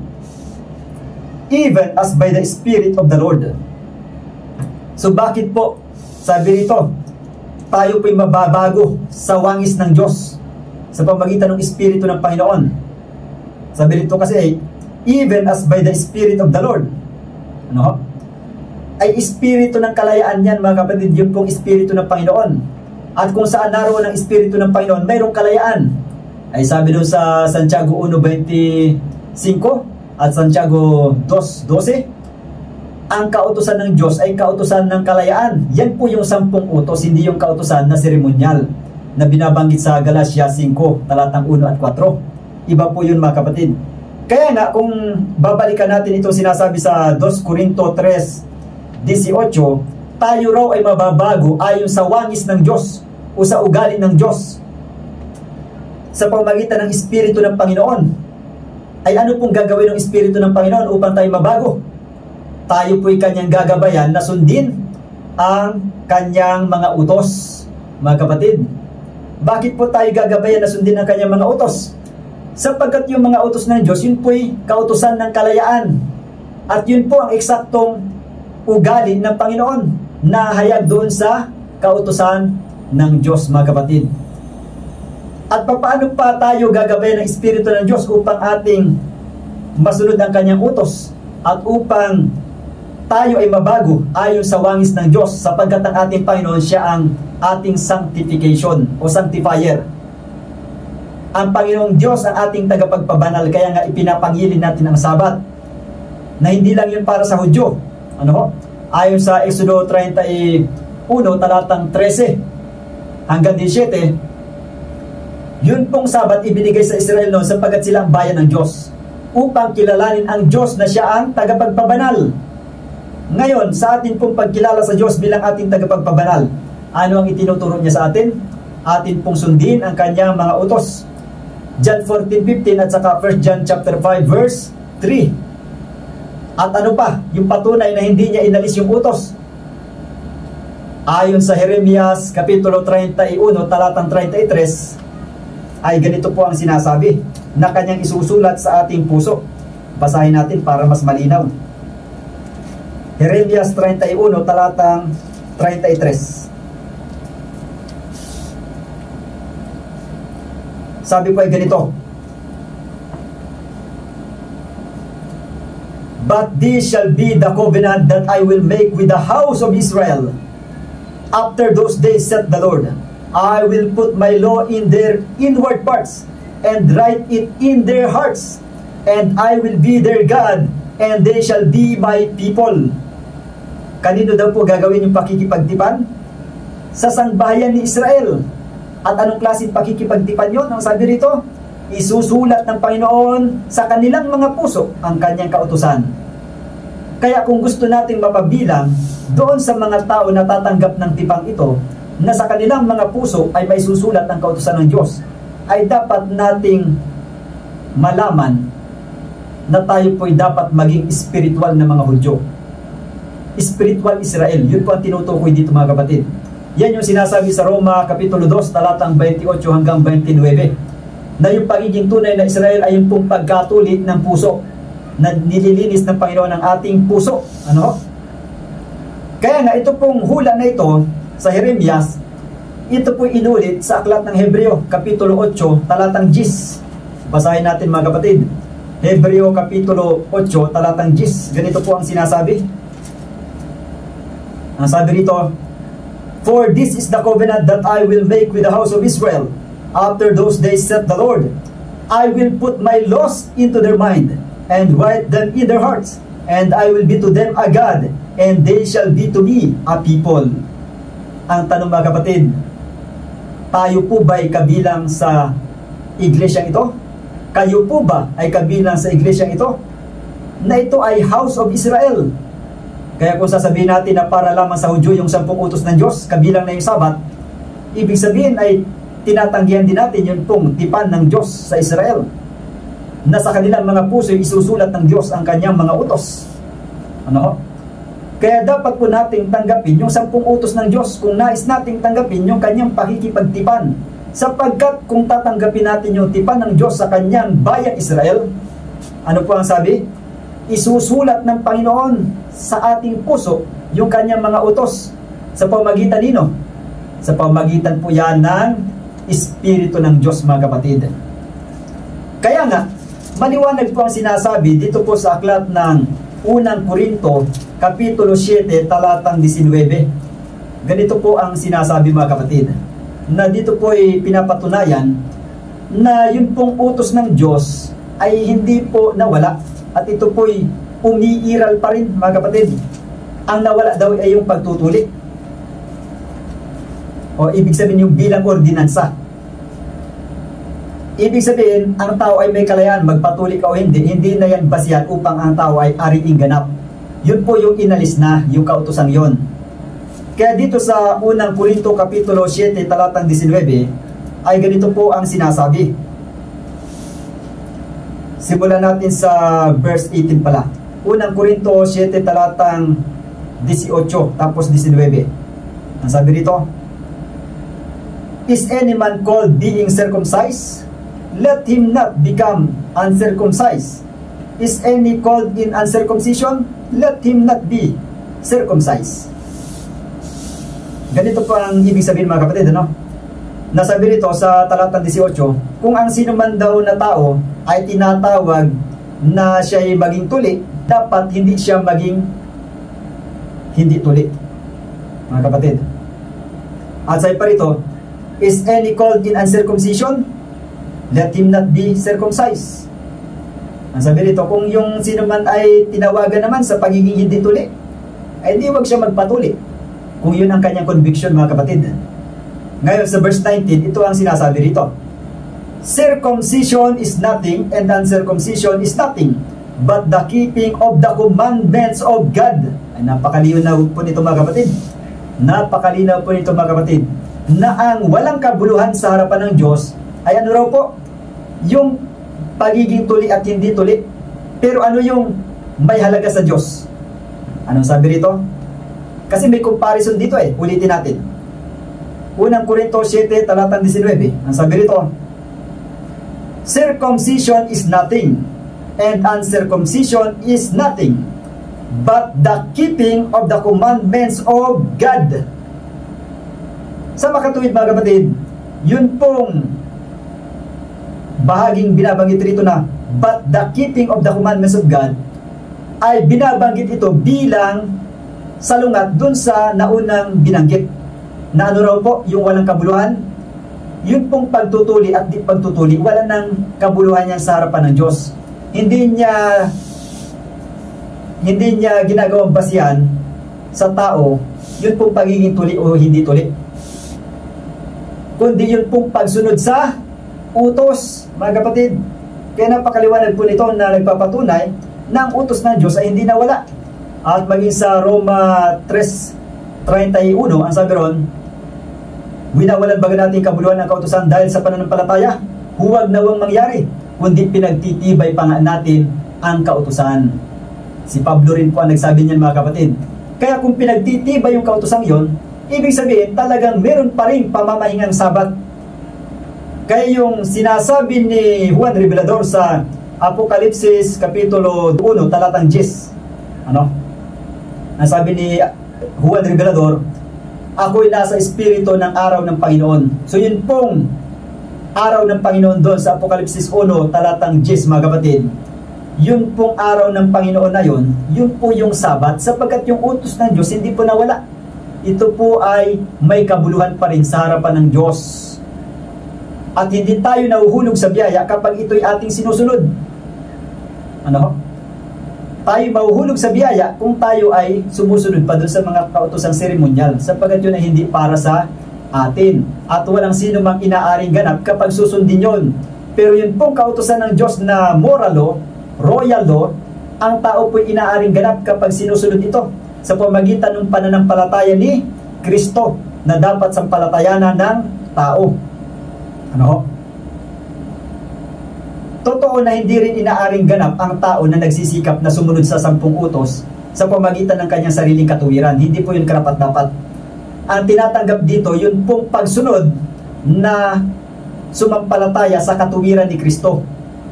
even as by the Spirit of the Lord. So bakit po, sabi rito, tayo po'y mababago sa wangis ng Diyos sa pamagitan ng Espiritu ng Panginoon? Sabi rito kasi, even as by the Spirit of the Lord. Ay Espiritu ng kalayaan yan, mga kapatid, yun pong Espiritu ng Panginoon. At kung saan naroon ang Espiritu ng Panginoon, mayroong kalayaan. Ay sabi doon sa Santiago 1:25 at Santiago 2:12, ang kautusan ng Diyos ay kautusan ng kalayaan. Yan po yung 10 utos, hindi yung kautusan na seremonyal na binabanggit sa Galatia 5, talatang 1 at 4. Iba po yun, mga kapatid. Kaya nga, kung babalikan natin itong sinasabi sa 2 Korinto 3:18, tayo raw ay mababago ayon sa wangis ng Diyos o sa ugali ng Diyos sa pamagitan ng Espiritu ng Panginoon. Ay ano pong gagawin ng Espiritu ng Panginoon upang tayo mabago? Tayo po'y kanyang gagabayan na sundin ang kanyang mga utos, mga kapatid. Bakit po tayo gagabayan na sundin ang kanyang mga utos? Sapagkat yung mga utos ng Diyos, yun po'y kautusan ng kalayaan. At yun po ang eksaktong ugali ng Panginoon na hayag doon sa kautusan ng Diyos, mga kapatid. At paano pa tayo gagabayan ng Espiritu ng Diyos upang ating masunod ang kanyang utos at upang tayo ay mabago ayon sa wangis ng Diyos, sapagkat ang ating Panginoon, siya ang ating sanctification o sanctifier. Ang Panginoong Diyos ang ating tagapagpabanal, kaya nga ipinapangilin natin ang Sabat, na hindi lang yun para sa Hudyo. Ayon sa Exodo 31, talatang 13 hanggang 17, yun pong Sabat ibinigay sa Israel noon sapagkat sila ang bayan ng Diyos, upang kilalanin ang Diyos na siya ang tagapagpabanal. Ngayon, sa atin pong pagkilala sa Diyos bilang ating tagapagpabanal, ano ang itinuturo niya sa atin? atin pong sundin ang kanyang mga utos. John 14:15 at saka 1 John chapter 5 verse 3. At ano pa, yung patunay na hindi niya inalis yung utos. Ayon sa Jeremias kapitulo 31 talatang 33, ay ganito po ang sinasabi na kanyang isusulat sa ating puso. Basahin natin para mas malinaw. Jeremias 31 talatang 33. Sabi po ay ganito: But this shall be the covenant that I will make with the house of Israel. After those days, saith the Lord, I will put my law in their inward parts, and write it in their hearts, and I will be their God, and they shall be my people. Kanino daw po gagawin yung pakikipagtipan? Sa sangbahayan ni Israel. At anong klaseng pakikipagtipan yun? Ang sabi rito, isusulat ng Panginoon sa kanilang mga puso ang kanyang kautusan. Kaya kung gusto nating mapabilang doon sa mga tao na tatanggap ng tipang ito, na sa kanilang mga puso ay may susulat ang kautusan ng Diyos, ay dapat nating malaman na tayo po'y dapat maging spiritual na mga Hudyo. Spiritual Israel, yun po ang tinutukoy dito mga kapatid. Yan yung sinasabi sa Roma Kapitulo 2, talatang 28 hanggang 29, na yung pagiging tunay na Israel ay yung pong pagkatulit ng puso, na nililinis ng Panginoon ang ating puso. Ano? Kaya nga, ito pong hula na ito sa Jeremias, ito po inulit sa aklat ng Hebreo Kapitulo 8, talatang 10. Basahin natin mga kapatid. Hebreo Kapitulo 8, talatang 10. Ganito po ang sinasabi. Ang sabi rito, For this is the covenant that I will make with the house of Israel. After those days, saith the Lord, I will put my laws into their mind, and write them in their hearts, and I will be to them a God, and they shall be to me a people. Ang tanong mga kapatid, tayo po ba ay kabilang sa iglesyang ito? Kayo po ba ay kabilang sa iglesyang ito? Na ito ay house of Israel. Kaya kung sasabihin natin na para lamang sa Hudyo yung 10 utos ng Diyos, kabilang na yung Sabat, ibig sabihin ay tinatanggihan din natin yung pong tipan ng Diyos sa Israel, na sa kanilang mga puso isusulat ng Diyos ang kanyang mga utos. Ano? Kaya dapat po nating tanggapin yung 10 utos ng Diyos kung nais nating tanggapin yung kanyang pakikipagtipan. Sapagkat kung tatanggapin natin yung tipan ng Diyos sa kanyang bayan Israel, ano po ang sabi? Isusulat ng Panginoon sa ating puso yung kanyang mga utos. Sa pamagitan nino? Sa pamagitan po yan ng Espiritu ng Diyos mga kapatid. Kaya nga, maliwanag po ang sinasabi dito po sa aklat ng unang Korinto Kapitulo 7 talatang 19. Ganito po ang sinasabi mga kapatid, na dito po ay pinapatunayan na yun pong utos ng Diyos ay hindi po nawala, at ito po'y umiiral pa rin mga kapatid. Ang nawala daw ay yung pagtutuli, o ibig sabihin yung bilang ordinansa. Ibig sabihin, ang tao ay may kalayaan magpatuli ka o hindi, hindi na yan basihan upang ang tao ay ariing ganap. Yun po yung inalis na, yung kautusang yon. Kaya dito sa unang Korinto Kapitulo 7 talatang 19 ay ganito po ang sinasabi. Simulan natin sa verse 18 pala. Unang Korinto 7 talatang 18 tapos 19. Ang sabi rito, Is any man called being circumcised? Let him not become uncircumcised. Is any called in uncircumcision? Let him not be circumcised. Ganito po ang ibig sabihin mga kapatid, ano? Nasabi rito sa talatang 18, kung ang sino man daw na tao ay tinatawag na siya ay maging tuli, dapat hindi siya maging hindi tuli, mga kapatid. At sa pa rito, is any called in uncircumcision? Let him not be circumcised. Ang sabi rito, kung yung sino man ay tinawagan naman sa pagiging hindi tuli, ay di wag siya magpatuli, kung yun ang kanyang conviction mga kapatid. Ngayon sa verse 19, ito ang sinasabi rito. Circumcision is nothing and uncircumcision is nothing, but the keeping of the commandments of God. Ay, napakalinaw po nito mga kapatid. Napakalinaw po nito mga kapatid. na ang walang kabuluhan sa harapan ng Diyos ay ano raw po? Yung pagiging tuli at hindi tuli. Pero ano yung may halaga sa Diyos? Anong sabi rito? Kasi may comparison dito ulitin natin. Unang Korinto 7, talatang 19. Ang sabi rito, circumcision is nothing, and uncircumcision is nothing, but the keeping of the commandments of God. Sa makatuwid mga kapatid, yun pong bahaging binabanggit rito na but the keeping of the commandments of God ay binabanggit ito bilang salungat dun sa naunang binanggit na ano raw po, yung walang kabuluhan. Yun pong pagtutuli at di pagtutuli, wala ng kabuluhan niya sa harapan ng Diyos. Hindi niya ginagawang basihan sa tao yun pong pagiging tuli o hindi tuli, kundi yun pong pagsunod sa utos, mga kapatid. Kaya napakaliwanag po nito na nagpapatunay na ang utos ng Diyos ay hindi nawala. At maging sa Roma 3:31, ang sabi ron, winawalan baga natin kabuluhan ng kautusan dahil sa pananampalataya? Huwag nawang mangyari, kundi pinagtitibay pa nga natin ang kautusan. Si Pablo rin po ang nagsabi niyan, mga kapatid. Kaya kung pinagtitibay yung kautusan yon, ibig sabihin talagang meron pa rin pamamahingang Sabat. Kaya yung sinasabi ni Juan Revelador sa Apokalipsis Kapitulo 1, talatang 10, ang sabi ni Juan Revelador, ako'y nasa espiritu ng araw ng Panginoon. So yun pong araw ng Panginoon doon sa Apokalipsis 1, talatang 10, mga kapatid. Yun pong araw ng Panginoon na yun po yung Sabat, sapagkat yung utos ng Diyos hindi po nawala. Ito po ay may kabuluhan pa rin sa harapan ng Diyos. At hindi tayo nahuhulog sa biyaya kapag ito'y ating sinusunod. Tayo mahuhulog sa biyaya kung tayo ay sumusunod pa doon sa mga kautosang seremonyal, sapagkat yun ay hindi para sa atin. At walang sino mang inaaring ganap kapag susundin yun. Pero yun pong kautosan ng Diyos na moral law, royal law, ang tao po'y inaaring ganap kapag sinusunod ito sa pamagitan ng pananampalataya ni Kristo na dapat sampalatayanan ng tao. Totoo na hindi rin inaaring ganap ang tao na nagsisikap na sumunod sa 10 utos sa pamagitan ng kanyang sariling katuwiran. Hindi po yun karapat-dapat. Ang tinatanggap dito, yun pong pagsunod na sumampalataya sa katuwiran ni Kristo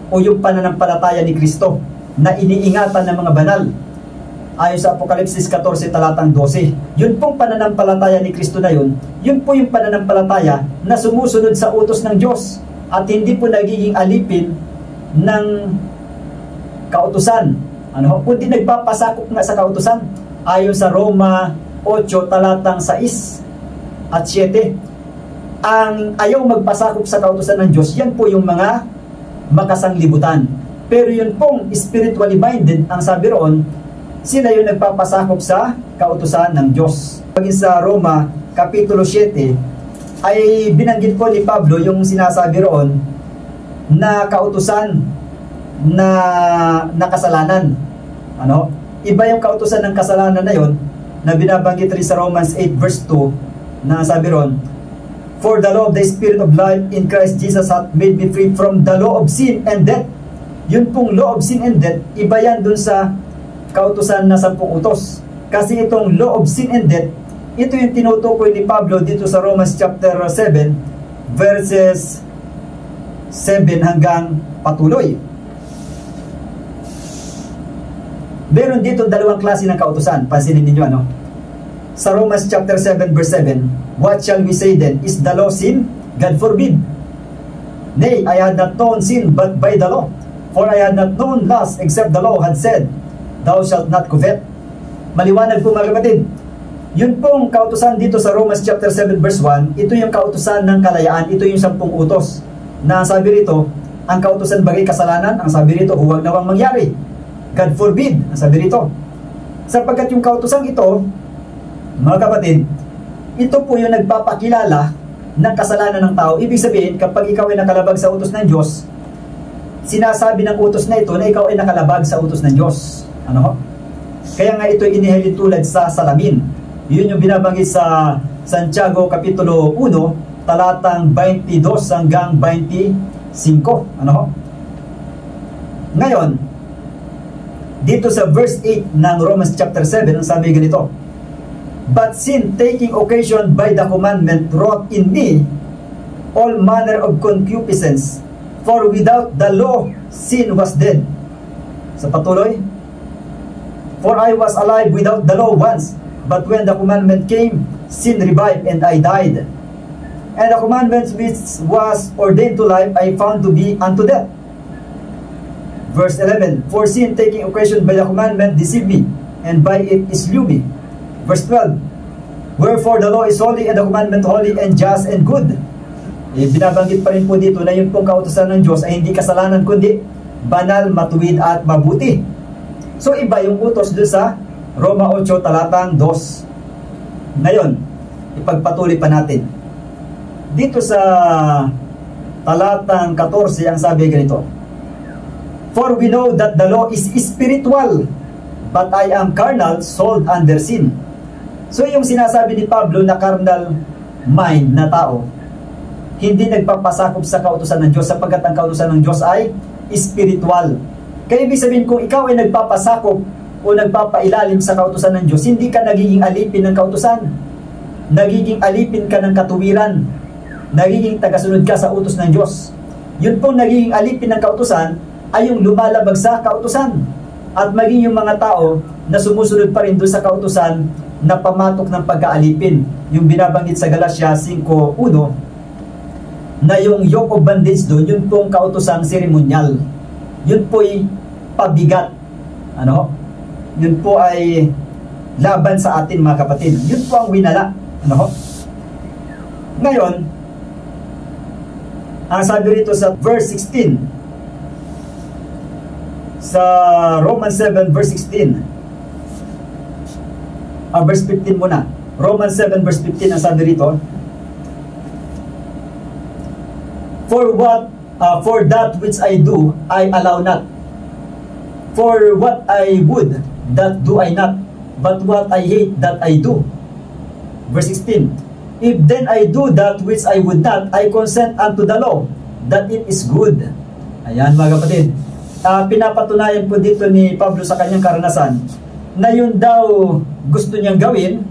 o yung pananampalataya ni Kristo na iniingatan ng mga banal. Ayon sa Apokalipsis 14, talatang 12. Yun pong pananampalataya ni Kristo na yun po yung pananampalataya na sumusunod sa utos ng Diyos at hindi po nagiging alipin ng kautusan. Kundi nagpapasakop nga sa kautusan. Ayon sa Roma 8, talatang 6 at 7. Ang ayaw magpasakop sa kautusan ng Diyos, yan po yung mga makasanglibutan. Pero yun pong spiritually minded, ang sabi roon, sila yung nagpapasakop sa kautusan ng Diyos. Pagin sa Roma Kapitulo 7 ay binanggit po ni Pablo yung sinasabi roon na kautusan na kasalanan. Iba yung kautusan ng kasalanan na yon na binabanggit rin sa Romans 8 verse 2 na sabi roon, for the law of the Spirit of life in Christ Jesus hath made me free from the law of sin and death. Yun pong law of sin and death, iba yan dun sa kautusan na 10 utos. Kasi itong law of sin and death, ito yung tinutukoy ni Pablo dito sa Romans chapter 7 verses 7 hanggang patuloy. Meron dito dalawang klase ng kautusan. Pansinin ninyo sa Romans chapter 7 verse 7, what shall we say then? Is the law sin? God forbid. Nay, I had not known sin but by the law. For I had not known lust except the law had said, thou shalt not covet. Maliwanag po mga kapatid. Yun pong kautusan dito sa Romans chapter 7 verse 1, ito yung kautusan ng kalayaan, ito yung 10 utos. Na sabi rito, ang kautusan bagay kasalanan, ang sabi rito, huwag nawang mangyari. God forbid, ang sabi rito. Sapagkat yung kautusan ito, mga kapatid, ito po yung nagpapakilala ng kasalanan ng tao. Ibig sabihin, kapag ikaw ay nakalabag sa utos ng Diyos, sinasabi ng utos na ito na ikaw ay nakalabag sa utos ng Diyos. Kaya nga ito inihalin tulad sa salamin. Yun yung binabanggit sa Santiago Kapitulo 1, talatang 22 hanggang 25. Ano ho? Ngayon, dito sa verse 8 ng Romans chapter 7, ang sabi ganito, "But sin, taking occasion by the commandment, wrought in me all manner of concupiscence, for without the law, sin was dead." Sa patuloy, "For I was alive without the law once, but when the commandment came, sin revived, and I died. And the commandment which was ordained to life, I found to be unto death." Verse 11, "For sin, taking occasion by the commandment, deceived me, and by it slew me." Verse 12, "Wherefore the law is holy, and the commandment holy, and just, and good." Binabanggit pa rin po dito na yung pong kautusan ng Diyos ay hindi kasalanan, kundi banal, matuwid, at mabuti. So iba yung utos doon sa Roma 8, talatang 2. Ngayon, ipagpatuloy pa natin. Dito sa talatang 14, ang sabi ganito, "For we know that the law is spiritual, but I am carnal, sold under sin." So yung sinasabi ni Pablo na carnal mind na tao, hindi nagpapasakop sa kautusan ng Diyos, sapagkat ang kautusan ng Diyos ay spiritual. Kaya ibig sabihin, kung ikaw ay nagpapasakop o nagpapailalim sa kautusan ng Diyos, hindi ka nagiging alipin ng kautusan. Nagiging alipin ka ng katuwiran. Nagiging tagasunod ka sa utos ng Diyos. Yun pong nagiging alipin ng kautusan ay yung lumalabag sa kautusan. At maging yung mga tao na sumusunod pa rin doon sa kautusan na pamatok ng pagkaalipin. Yung binabanggit sa Galatia 5:1, na yung yoke of bondage doon, yun pong kautosang seremonyal. Yun po'y pabigat. Ano? Yun po ay laban sa atin, mga kapatid. Yun po ang winala. Ano? Ngayon, ang sabi rito sa verse 16, sa Romans 7 verse 16, verse 15 muna. Romans 7 verse 15, ang sabi rito, For that which I do, I allow not. For what I would, that do I not. But what I hate, that I do. Verse 16, If then I do that which I would not, I consent unto the law, that it is good. Ayan, mga kapatid. Pinapatunayan po dito ni Pablo sa kanyang karanasan na yun daw gusto niyang gawin,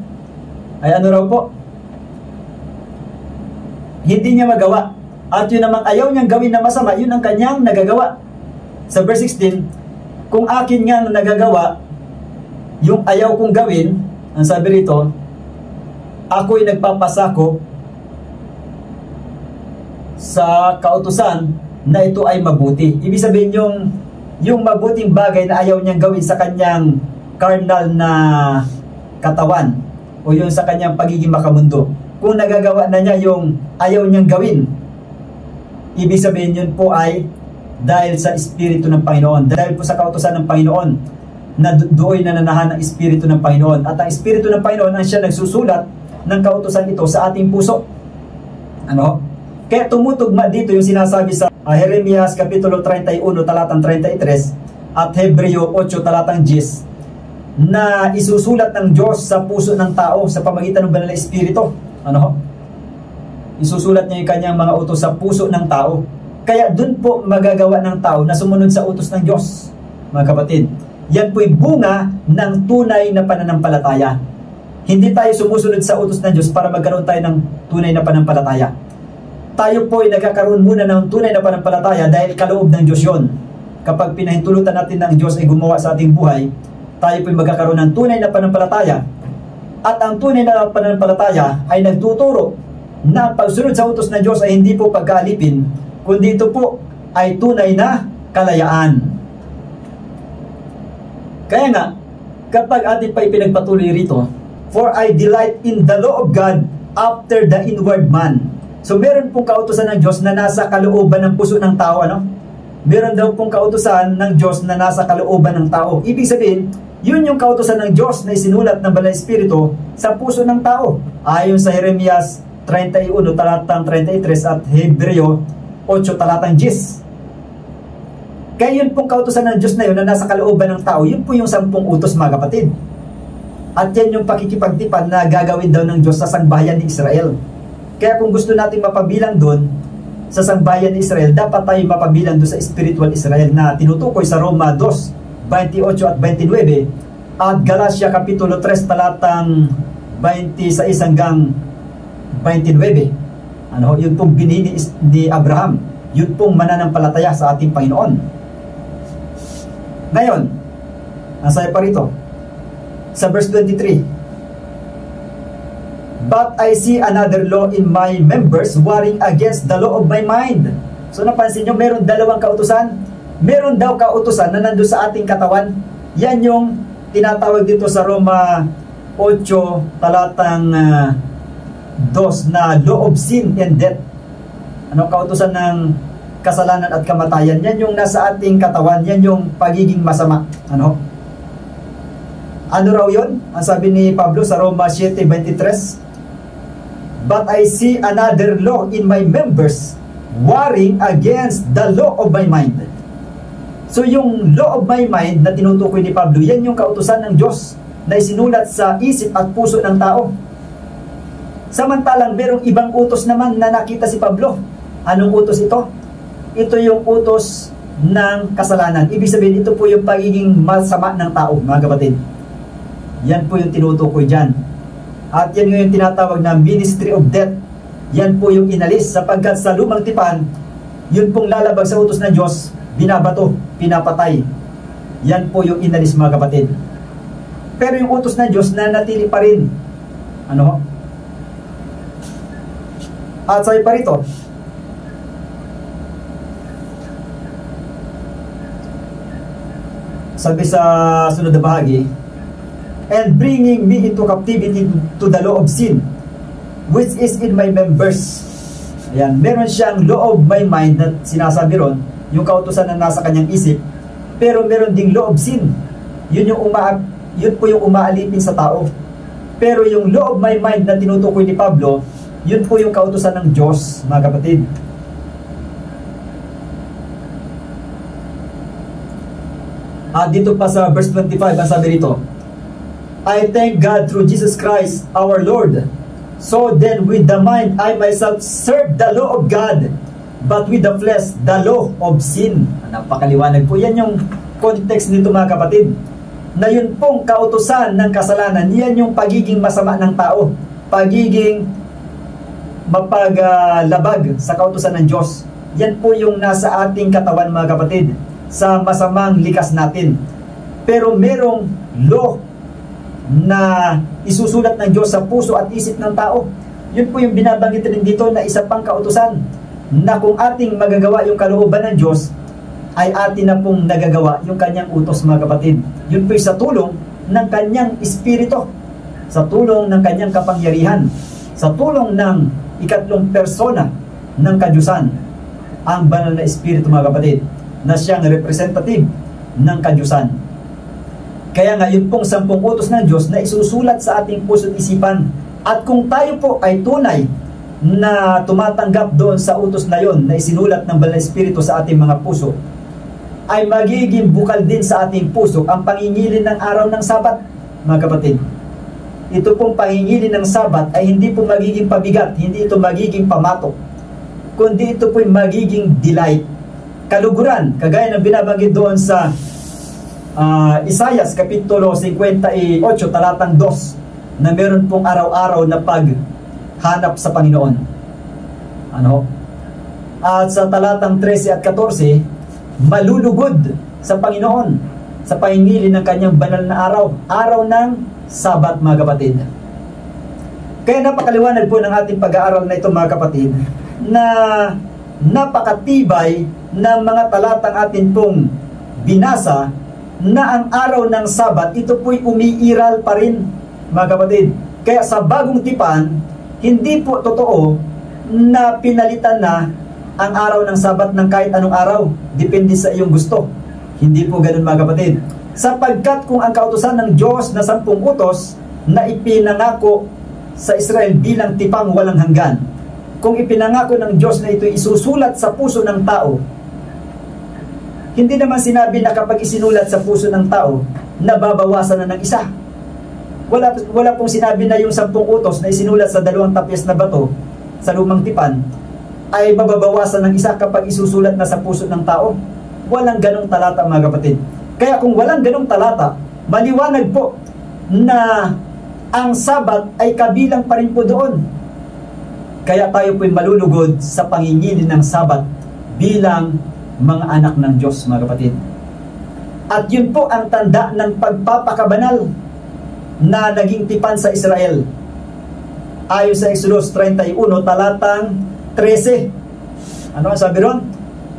ay ano raw po? Hindi niya magawa. At yun namang ayaw niyang gawin na masama, yun ang kanyang nagagawa. Sa verse 16, kung akin nga nagagawa, yung ayaw kong gawin, ang sabi rito, ako'y nagpapasakop sa kautusan na ito ay mabuti. Ibig sabihin yung mabuting bagay na ayaw niyang gawin sa kanyang carnal na katawan o yung sa kanyang pagiging makamundo. Kung nagagawa na niya yung ayaw niyang gawin, ibig sabihin yun po ay dahil sa Espiritu ng Panginoon. Dahil po sa kautusan ng Panginoon na doon nananahan ng Espiritu ng Panginoon. At ang Espiritu ng Panginoon ang siya nagsusulat ng kautusan ito sa ating puso. Ano? Kaya tumutugma dito yung sinasabi sa Jeremias Kapitulo 31, talatang 33 at Hebreo 8, talatang 10 na isusulat ng Diyos sa puso ng tao sa pamagitan ng Banal na Espiritu. Ano? Isusulat niya yung kanyang mga utos sa puso ng tao. Kaya dun po magagawa ng tao na sumunod sa utos ng Diyos, mga kapatid. Yan po'y bunga ng tunay na pananampalataya. Hindi tayo sumusunod sa utos ng Diyos para magkaroon tayo ng tunay na pananampalataya. Tayo po'y nagkakaroon muna ng tunay na pananampalataya dahil kaloob ng Diyos yon. Kapag pinahintulutan natin ng Diyos ay gumawa sa ating buhay, tayo po'y magkakaroon ng tunay na pananampalataya. At ang tunay na pananampalataya ay nagtuturo na pagsunod sa utos ng Diyos ay hindi po pagkaalipin, kundi ito po ay tunay na kalayaan. Kaya nga, kapag atin pa ipinagpatuloy rito, for I delight in the law of God after the inward man. So meron pong kautusan ng Diyos na nasa kalooban ng puso ng tao, ano? Meron daw pong kautusan ng Diyos na nasa kalooban ng tao. Ibig sabihin, yun yung kautusan ng Diyos na isinulat ng Banal na Espiritu sa puso ng tao. Ayon sa Jeremias 31, talatang 33 at Hebreo 8, talatang 10. Kaya yun pong kautusan ng Diyos na yun na nasa kalooban ng tao, yun po yung 10 utos, mga kapatid. At yan yung pakikipagtipan na gagawin daw ng Diyos sa sangbahayan ni Israel. Kaya kung gusto natin mapabilang doon sa sangbahayan ni Israel, dapat tayo mapabilang doon sa spiritual Israel na tinutukoy sa Roma 2:28 at 29 at Galatia Kapitulo 3 talatang 26 hanggang 29. Yun pong binili ni Abraham, yun pong mananampalataya sa ating Panginoon. Ngayon, nasaya pa rito sa verse 23, but I see another law in my members warring against the law of my mind. So napansin nyo, meron dalawang kautusan. Meron daw kautusan na nandun sa ating katawan. Yan yung tinatawag dito sa Roma 8 talatang 2 na law of sin and death. Kautusan ng kasalanan at kamatayan. Yan yung nasa ating katawan. Yan yung pagiging masama. Ano raw yun? Ang sabi ni Pablo sa Roma 7:23, but I see another law in my members warring against the law of my mind. So yung law of my mind na tinutukoy ni Pablo, yan yung kautusan ng Diyos na isinulat sa isip at puso ng tao. Samantalang merong ibang utos naman na nakita si Pablo. Anong utos ito? Ito yung utos ng kasalanan. Ibig sabihin, ito po yung pagiging masama ng tao, mga kapatid. Yan po yung tinutukoy dyan. At yan yung tinatawag na ministry of death. Yan po yung inalis sapagkat sa lumang tipan, yun pong lalabag sa utos ng Diyos, binabato, pinapatay. Yan po yung inalis, mga kapatid. Pero yung utos ng Diyos na natili pa rin. At sabi pa rito, sabi sa sunod na bahagi, and bringing me into captivity to the law of sin, which is in my members. Ayan, meron siyang law of my mind na sinasabi ron, yung kautusan na nasa kanyang isip, pero meron ding law of sin. Yun po yung umaalipin sa tao. Pero yung law of my mind na tinutukoy ni Pablo, yun po yung kautusan ng Diyos, mga kapatid. Dito pa sa verse 25, ang sabi rito, I thank God through Jesus Christ our Lord. So then with the mind I myself serve the law of God, but with the flesh the law of sin. Napakaliwanag po. Yan yung context nito, mga kapatid. Na yun pong kautusan ng kasalanan, yan yung pagiging masama ng tao. Pagiging mapaglabag sa kautusan ng Diyos. Yan po yung nasa ating katawan, mga kapatid, sa masamang likas natin. Pero merong law na isusulat ng Diyos sa puso at isip ng tao. Yun po yung binabanggit rin dito na isa pang kautusan, na kung ating magagawa yung kalooban ng Diyos, ay atin na pong nagagawa yung kanyang utos, mga kapatid. Yun po sa tulong ng kanyang espiritu, sa tulong ng kanyang kapangyarihan, sa tulong ng ikatlong persona ng kadyusan, ang banal na espiritu, mga kapatid, na siyang representative ng kadyusan. Kaya nga, yun pong 10 utos ng Diyos na isusulat sa ating puso at isipan. At kung tayo po ay tunay na tumatanggap doon sa utos na yon na isinulat ng Banal na Espiritu sa ating mga puso, ay magiging bukal din sa ating puso ang pangingilin ng araw ng Sabat, mga kapatid. Ito pong pangingilin ng Sabat ay hindi po magiging pabigat, hindi ito magiging pamatok, kundi ito po magiging delight, kaluguran, kagaya ng binabanggit doon sa Isaias Kapitulo 58 talatang 2, na meron pong araw-araw na paghanap sa Panginoon. At sa talatang 13 at 14, malulugod sa Panginoon sa pahingilin ng kanyang banal na araw, araw ng Sabat, mga kapatid. Kaya napakaliwanag po ng ating pag-aaral na ito, mga kapatid, na napakatibay ng mga talatang atin pong binasa, na ang araw ng Sabat, ito po'y umiiral pa rin, mga kapatid. Kaya sa bagong tipan, hindi po totoo na pinalitan na ang araw ng Sabat ng kahit anong araw, depende sa iyong gusto. Hindi po ganun, mga kapatid. Sapagkat kung ang kautusan ng Diyos na 10 utos na ipinangako sa Israel bilang tipang walang hanggan, kung ipinangako ng Diyos na ito isusulat sa puso ng tao, hindi naman sinabi na kapag isinulat sa puso ng tao, nababawasan na ng isa. Wala pong sinabi na yung 10 utos na isinulat sa 2 tapyas na bato sa lumang tipan ay mababawasan ng isa kapag isusulat na sa puso ng tao. Walang ganong talata, mga kapatid. Kaya kung walang ganong talata, maliwanag po na ang Sabat ay kabilang pa rin po doon. Kaya tayo po'y malulugod sa pangingilin ng Sabat bilang mga anak ng Diyos, mga kapatid. At yun po ang tanda ng pagpapakabanal na naging tipan sa Israel. Ayon sa Exodus 31, talatang 13. Ano ang sabi ron?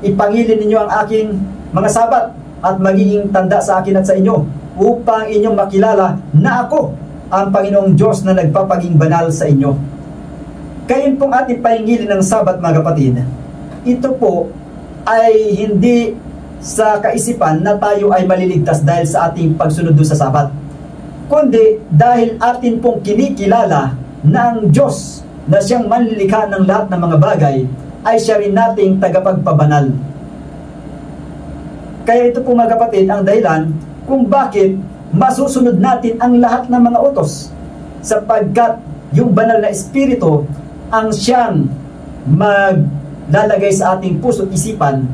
Ipangilin ninyo ang aking mga Sabat at magiging tanda sa akin at sa inyo upang inyong makilala na ako ang Panginoong Diyos na nagpapaging banal sa inyo. Kayon pong ating pahingilin ng Sabat, mga kapatid, ito po ay hindi sa kaisipan na tayo ay maliligtas dahil sa ating pagsunod sa Sabat, kundi dahil atin pong kinikilala na ang Diyos na siyang manlilikha ng lahat ng mga bagay ay siya rin nating tagapagpabanal. Kaya ito po, mga kapatid, ang dahilan kung bakit masusunod natin ang lahat ng mga utos, sapagkat yung banal na Espiritu ang siyang maglalagay sa ating puso't isipan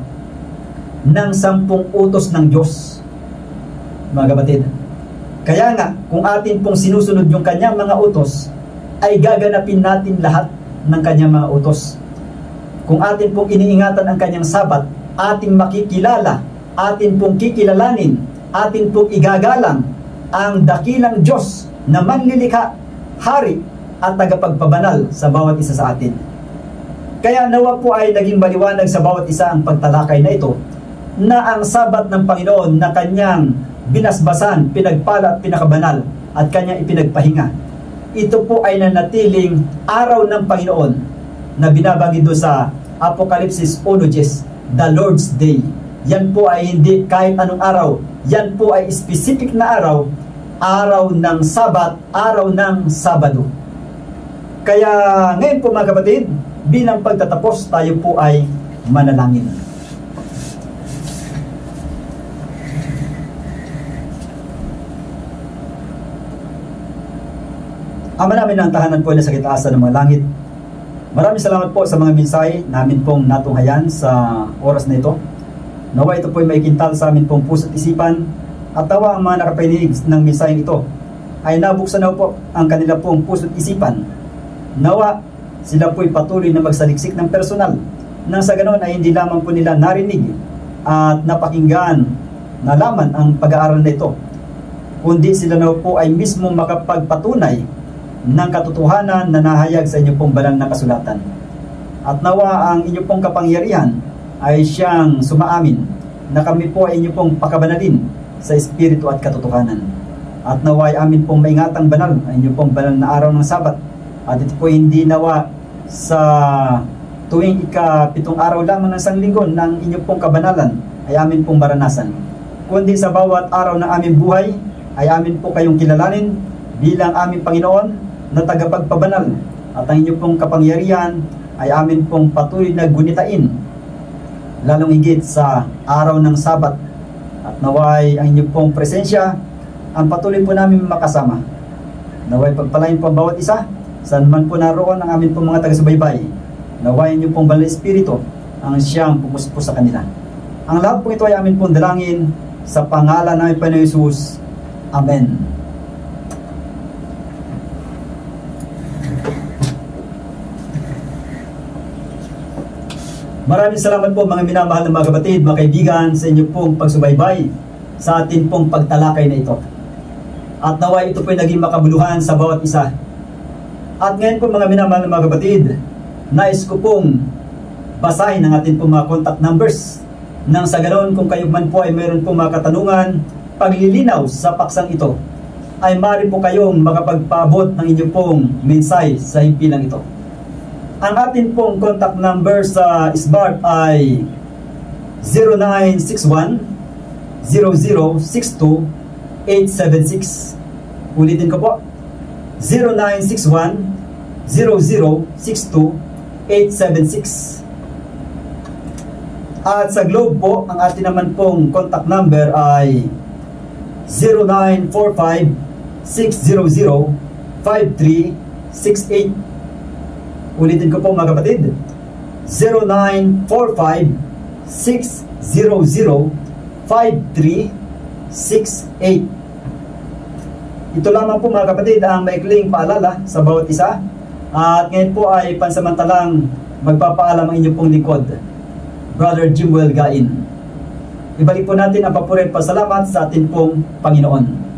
ng 10 utos ng Diyos, mga kapatid. Kaya nga, kung atin pong sinusunod yung kanyang mga utos, ay gaganapin natin lahat ng kanyang mga utos. Kung atin pong iniingatan ang kanyang Sabat, ating makikilala, atin pong kikilalanin, atin pong igagalang ang dakilang Diyos na manlilikha, hari at tagapagpabanal sa bawat isa sa atin. Kaya nawa po ay naging maliwanag sa bawat isa ang pagtalakay na ito, na ang Sabat ng Panginoon na kanyang binasbasan, pinagpala at pinakabanal at kanyang ipinagpahinga, ito po ay nanatiling araw ng Panginoon na binabanggit doon sa Apokalipsis 1:10, the Lord's Day. Yan po ay hindi kahit anong araw. Yan po ay specific na araw, araw ng Sabat, araw ng Sabado. Kaya ngayon po, mga kapatid, bilang pagtatapos, tayo po ay manalangin. Ama namin ang tahanan po na sa kitaasan ng mga langit, maraming salamat po sa mga mensahe namin pong natunghayan sa oras na ito. Nawa ito po ay maikintal sa amin pong puso't isipan, at tawa ang mga nakapanig ng mensahe ito ay nabuksan na po ang kanila pong puso't isipan. Nawa sila po ay patuloy na magsaliksik ng personal, nang sa ganoon ay hindi lamang po nila narinig at napakinggan, nalaman ang pag-aaral na ito, kundi sila na po ay mismo makapagpatunay ng katotohanan na nahayag sa inyo pong banal na kasulatan. At nawa ang inyo pong kapangyarihan ay siyang sumaamin na kami po ay inyo pong pakabanalin sa Espiritu at katotohanan. At nawa ay amin pong maingatang banal ang inyo pong banal na araw ng Sabat. At ito po hindi nawa sa tuwing ika-7 araw lamang ng sanglinggon ng inyo pong kabanalan ay amin pong maranasan, kundi sa bawat araw ng aming buhay ay amin po kayong kilalanin bilang aming Panginoon na tagapagpabanal, at ang inyong pong kapangyarihan ay amin pong patuloy na gunitain, lalong higit sa araw ng Sabat. At naway ang inyong pong presensya ang patuloy po namin makasama. Naway pagpalain po ang bawat isa, saan man po naroon ang amin pong mga taga-subaybay. Naway ang inyong pong banal na Espiritu ang siyang pupuspo sa kanila. Ang lahat po ito ay amin pong dalangin sa pangalan ng Panginoon Jesus. Amen. Maraming salamat po, mga minamahal na mga kapatid, mga kaibigan, sa inyo pong pagsubaybay sa atin pong pagtalakay na ito. At naway ito po ay naging makabuluhan sa bawat isa. At ngayon po, mga minamahal na mga kapatid, nais ko pong basahin ang atin pong mga contact numbers, nang sa ganoon kung kayo man po ay mayroon pong mga katanungan, paglilinaw sa paksang ito, ay maaari po kayong makapagpaabot ng inyong pong mensahe sa himpilang ito. Ang atin pong contact number sa SBART ay 0961-0062-876. Ulitin ko po, 0961-0062-876. At sa Globe po, ang atin naman pong contact number ay 0945-600-5368. Ulitin ko po mga kapatid, 0945-600-5368. Ito lamang po mga kapatid ang maikling paalala sa bawat isa. At ngayon po ay pansamantalang magpapaalam ang inyong pong lingkod, Brother Jimwell Gain. Ibalik po natin ang papuri at pasalamat sa ating pong Panginoon.